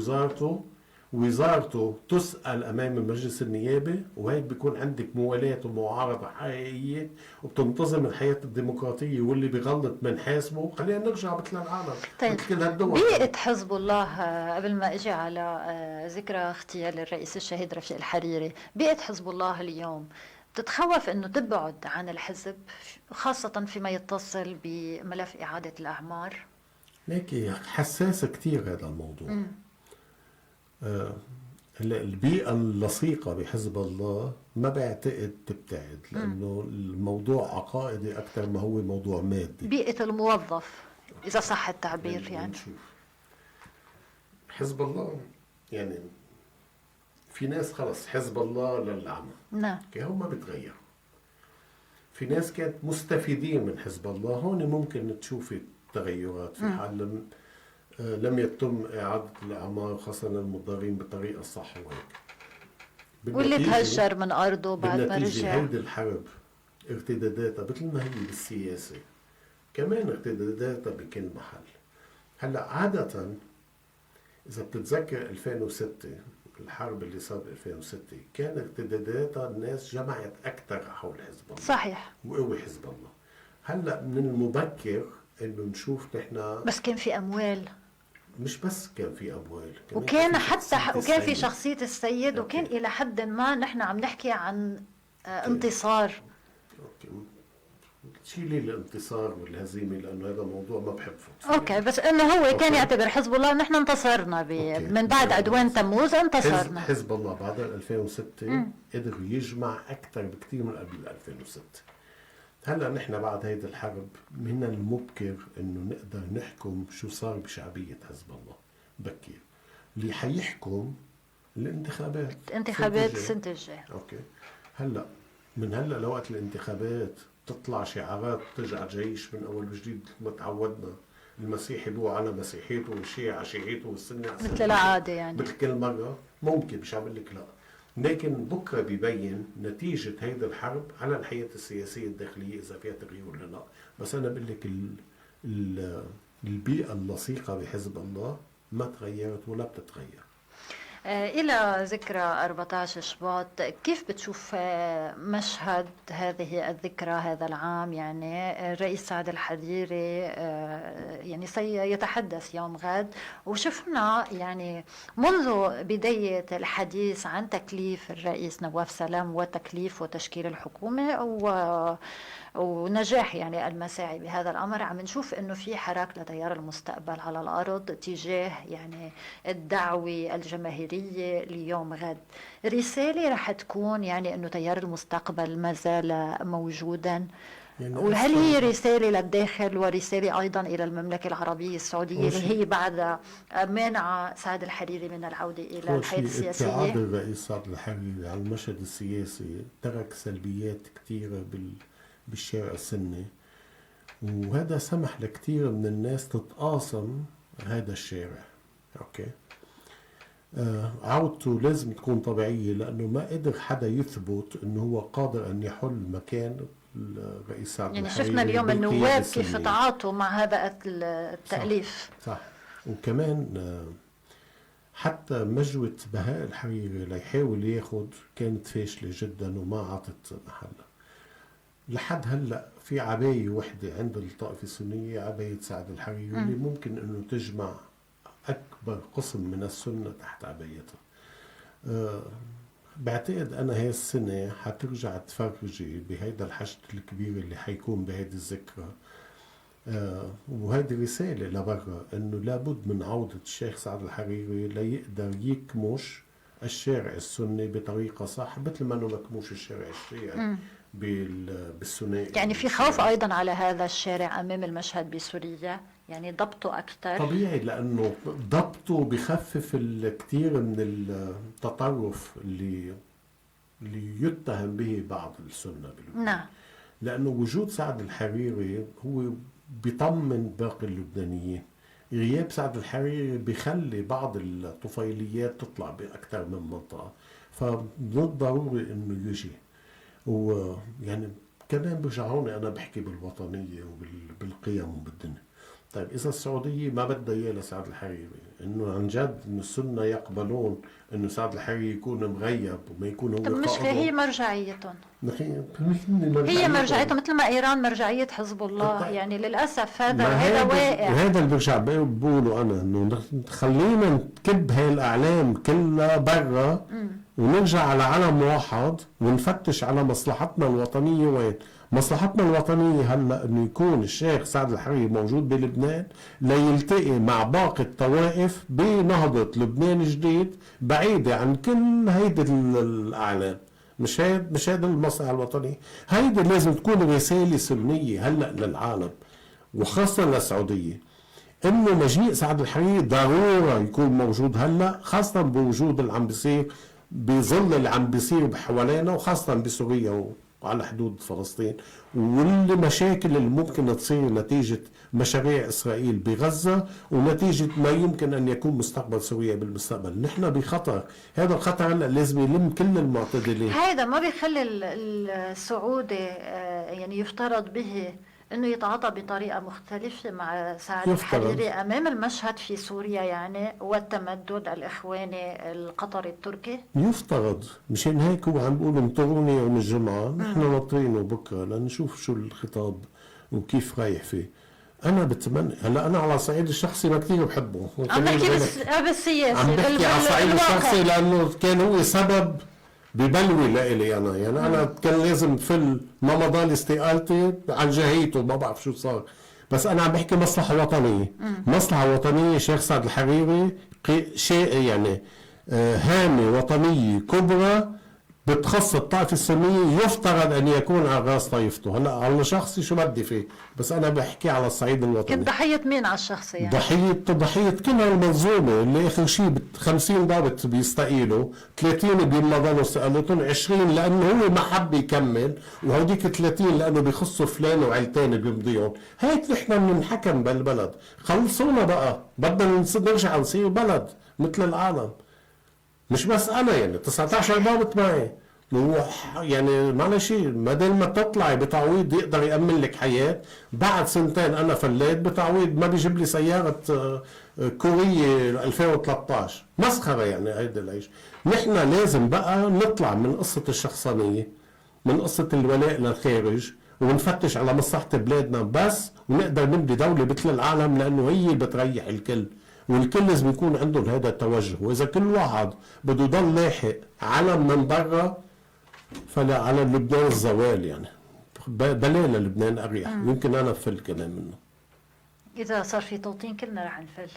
وزارته تسأل أمام المجلس النيابي، وهيك بيكون عندك موالاة ومعارضة حقيقية وبتنتظم الحياة الديمقراطية، واللي بيغلط منحاسبه. خلينا نرجع مثل العالم. طيب كل هالدول. بيئة حزب الله قبل ما اجي على ذكرى اغتيال الرئيس الشهيد رفيق الحريري، بيئة حزب الله اليوم بتتخوف انه تبعد عن الحزب، خاصة فيما يتصل بملف إعادة الأعمار؟ لكن حساسة كتير هذا الموضوع. البيئة اللصيقة بحزب الله ما بعتقد تبتعد، لأنه الموضوع عقائدي أكثر ما هو موضوع مادي. بيئة الموظف إذا صح التعبير يعني. حزب الله يعني في ناس خلص حزب الله للعمى، نعم. هم بتغيروا. في ناس كانت مستفيدين من حزب الله، هون ممكن تشوفي تغيرات في حال لم يتم إعادة الأعمار خاصة المضارين بالطريقة الصح وهيك. واللي تهجر من أرضه بعد ما رجع. هيدي الحرب ارتداداتها مثل ما هي بالسياسة كمان ارتداداتها بكل محل. هلا عادة إذا بتتذكر 2006 الحرب اللي صار ب 2006 كان ارتداداتها الناس جمعت أكثر حول حزب الله. صحيح. وقوي حزب الله. هلا من المبكر إنه نشوف نحن بس كان في أموال. مش بس كان في أموال، وكان حتى وكان في شخصية السيد. أوكي. وكان إلى حد ما نحن عم نحكي عن انتصار. أوكي. شيلي الانتصار والهزيمة لأنه هذا موضوع ما بحب فوت. اوكي، بس انه هو كان يعتبر حزب الله نحن انتصرنا من بعد عدوان تموز انتصرنا. حزب الله بعد 2006 قدر يجمع أكثر بكثير من قبل 2006. هلا نحن بعد هيدي الحرب من المبكر انه نقدر نحكم شو صار بشعبية حزب الله بكير. اللي حيحكم الانتخابات السنة الجاية. اوكي. هلا من هلا لوقت الانتخابات تطلع شعارات ترجع جيش من اول وجديد ما تعودنا. المسيحي بو على مسيحيته والشيعي على شيعيته والسني على مثل العادة يعني. مثل كل مرة ممكن، مش عم لك لا. لكن بكره بيبين نتيجة هيدا الحرب على الحياة السياسية الداخلية إذا فيها تغيير ولا لا. بس أنا بقول لك البيئة اللصيقة بحزب الله ما تغيرت ولا بتتغير. إلى ذكرى 14 شباط، كيف بتشوف مشهد هذه الذكرى هذا العام؟ يعني الرئيس سعد الحريري يعني سيتحدث يوم غد، وشفنا يعني منذ بداية الحديث عن تكليف الرئيس نواف سلام وتكليف وتشكيل الحكومة ونجاح يعني المساعي بهذا الأمر، عم نشوف إنه في حراك لتيار المستقبل على الأرض تجاه يعني الدعوة الجماهيرية ليوم غد. رسالة رح تكون يعني إنه تيار المستقبل ما زال موجودا، يعني وهل هي رسالة للداخل ورسالة أيضا إلى المملكة العربية السعودية اللي هي بعد منع سعد الحريري من العودة إلى الحياة السياسية؟ ابتعاد الرئيس سعد الحريري عن المشهد السياسي ترك سلبيات كثيرة بالشارع السني، وهذا سمح لكثير من الناس تتقاسم هذا الشارع. اوكي. عودته لازم تكون طبيعية لأنه ما قدر حدا يثبت أنه هو قادر أن يحل مكان الرئيس سعد الحريري. يعني شفنا اليوم النواب كيف تعاطوا مع هذا التأليف. صح. وكمان حتى مجوة بهاء الحريري ليحاول ياخد كانت فاشلة جدا وما عطت محلها. لحد هلأ في عباية وحدة عند الطائفة السنية، عباية سعد الحريري اللي ممكن انه تجمع اكبر قسم من السنة تحت عبايتها. بعتقد انا هاي السنة حترجع تفرجي بهيدا الحشد الكبير اللي حيكون بهيدي الذكرى. وهذه رسالة لبرا انه لابد من عودة الشيخ سعد الحريري ليقدر يكمش الشارع السني بطريقة صح، مثل ما انه مكموش الشارع الشيعي بالثنائي. يعني في خوف أيضا على هذا الشارع أمام المشهد بسوريا، يعني ضبطه أكثر طبيعي، لأنه ضبطه بخفف الكثير من التطرف اللي يتهم به بعض السنة بلبنان. نعم. لأنه وجود سعد الحريري هو بيطمن باقي اللبنانيين. غياب سعد الحريري بيخلي بعض الطفيليات تطلع بأكثر من منطقة، فمن الضروري إنه يجي. ويعني كمان برجعوني أنا بحكي بالوطنية وبالقيم وبالدنيا. طيب إذا السعودية ما بدها إياه لسعد الحريري، إنه عن جد إنه السنة يقبلون إنه سعد الحريري يكون مغيب وما يكون هو طب مش هي مرجعيتهم؟ هي مرجعيتهم مثل ما إيران مرجعية حزب الله. طيب. يعني للأسف هذا واقع. وهذا اللي برجع بقوله أنا، إنه خلينا نكب هاي الأعلام كلها برا ونرجع على علم واحد ونفتش على مصلحتنا الوطنية. وين مصلحتنا الوطنية؟ هلأ انه يكون الشيخ سعد الحريري موجود بلبنان ليلتقي مع باقي الطوائف بنهضة لبنان جديد بعيدة عن كل هيدي الأعلام. مش هيدا المصلحة الوطنية. هيدا لازم تكون رسالة سنية هلأ للعالم وخاصة للسعودية، انه مجيء سعد الحريري ضروره يكون موجود هلا، خاصه بوجود اللي عم بيصير، بظل اللي عم بيصير بحوالينا، وخاصه بسوريا وعلى حدود فلسطين، والمشاكل اللي ممكن تصير نتيجه مشاريع اسرائيل بغزه، ونتيجه ما يمكن ان يكون مستقبل سوريا بالمستقبل. نحن بخطر، هذا الخطر هلا لازم يلم كل المعتدلين. هذا ما بيخلي السعودي يعني يفترض به انه يتعاطى بطريقه مختلفه مع سعد الحريري امام المشهد في سوريا يعني، والتمدد الاخواني القطري التركي؟ يفترض. مشان هيك هو عم بيقول انطروني يوم الجمعه، نحن ناطرينه بكره لنشوف شو الخطاب وكيف رايح فيه. انا بتمنى هلا، انا على الصعيد الشخصي ما كثير بحبه، عم بحكي بالسياسي، عم بحكي على الصعيد الشخصي لانه كان هو سبب ببلوي لإلي انا، يعني انا كان لازم فل ما مضى لي استقالتي عن جهيته، ما بعرف شو صار، بس انا عم بحكي مصلحه وطنيه. مصلحه وطنيه شيخ سعد الحريري شيء يعني هامه وطنيه كبرى بتخص الطائفة السنية، يفترض أن يكون على راس طائفته. هلا على شخصي شو بدي فيه، بس أنا بحكي على الصعيد الوطني. كنت ضحية مين على الشخصي يعني؟ ضحية كل المنظومة اللي آخر شيء 50 ضابط بيستقيلوا، 30 بيمضوا استقالتهم، 20 لأنه هو ما حب يكمل، وهوديك 30 لأنه بيخصوا فلان وعيلتين بيمضيهم. هيك نحن بننحكم بالبلد. خلصونا بقى، بدنا نرجع نصير بلد مثل العالم. مش بس انا، يعني 19 ضابط معي، يعني معلش بدل ما تطلعي بتعويض يقدر يأمن لك حياة، بعد سنتين انا فليت بتعويض ما بيجيب لي سيارة كورية 2013. مسخرة يعني هيدا العيش. نحن لازم بقى نطلع من قصة الشخصانية، من قصة الولاء للخارج، ونفتش على مصلحة بلادنا بس، ونقدر نبني دولة مثل العالم، لأنه هي بتريح الكل، والكل لازم يكون عندهم هذا التوجه. واذا كل واحد بده يضل لاحق علم من برا، فلا على لبنان الزوال يعني. بلانا لبنان اريح، يمكن انا بفل كمان منه. اذا صار في توطين كلنا رح نفل.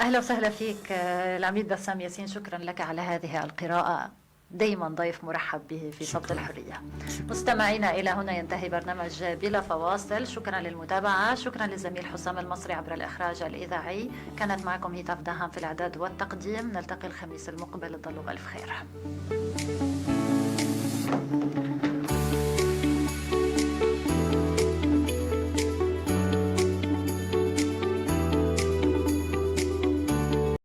اهلا وسهلا فيك العميد بسام ياسين، شكرا لك على هذه القراءة، دايما ضيف مرحب به في صوت الحرية. مستمعينا، إلى هنا ينتهي برنامج بلا فواصل. شكرا للمتابعة، شكرا للزميل حسام المصري عبر الإخراج الإذاعي. كانت معكم هيتاف دهان في الإعداد والتقديم. نلتقي الخميس المقبل، تضلوا بألف خير.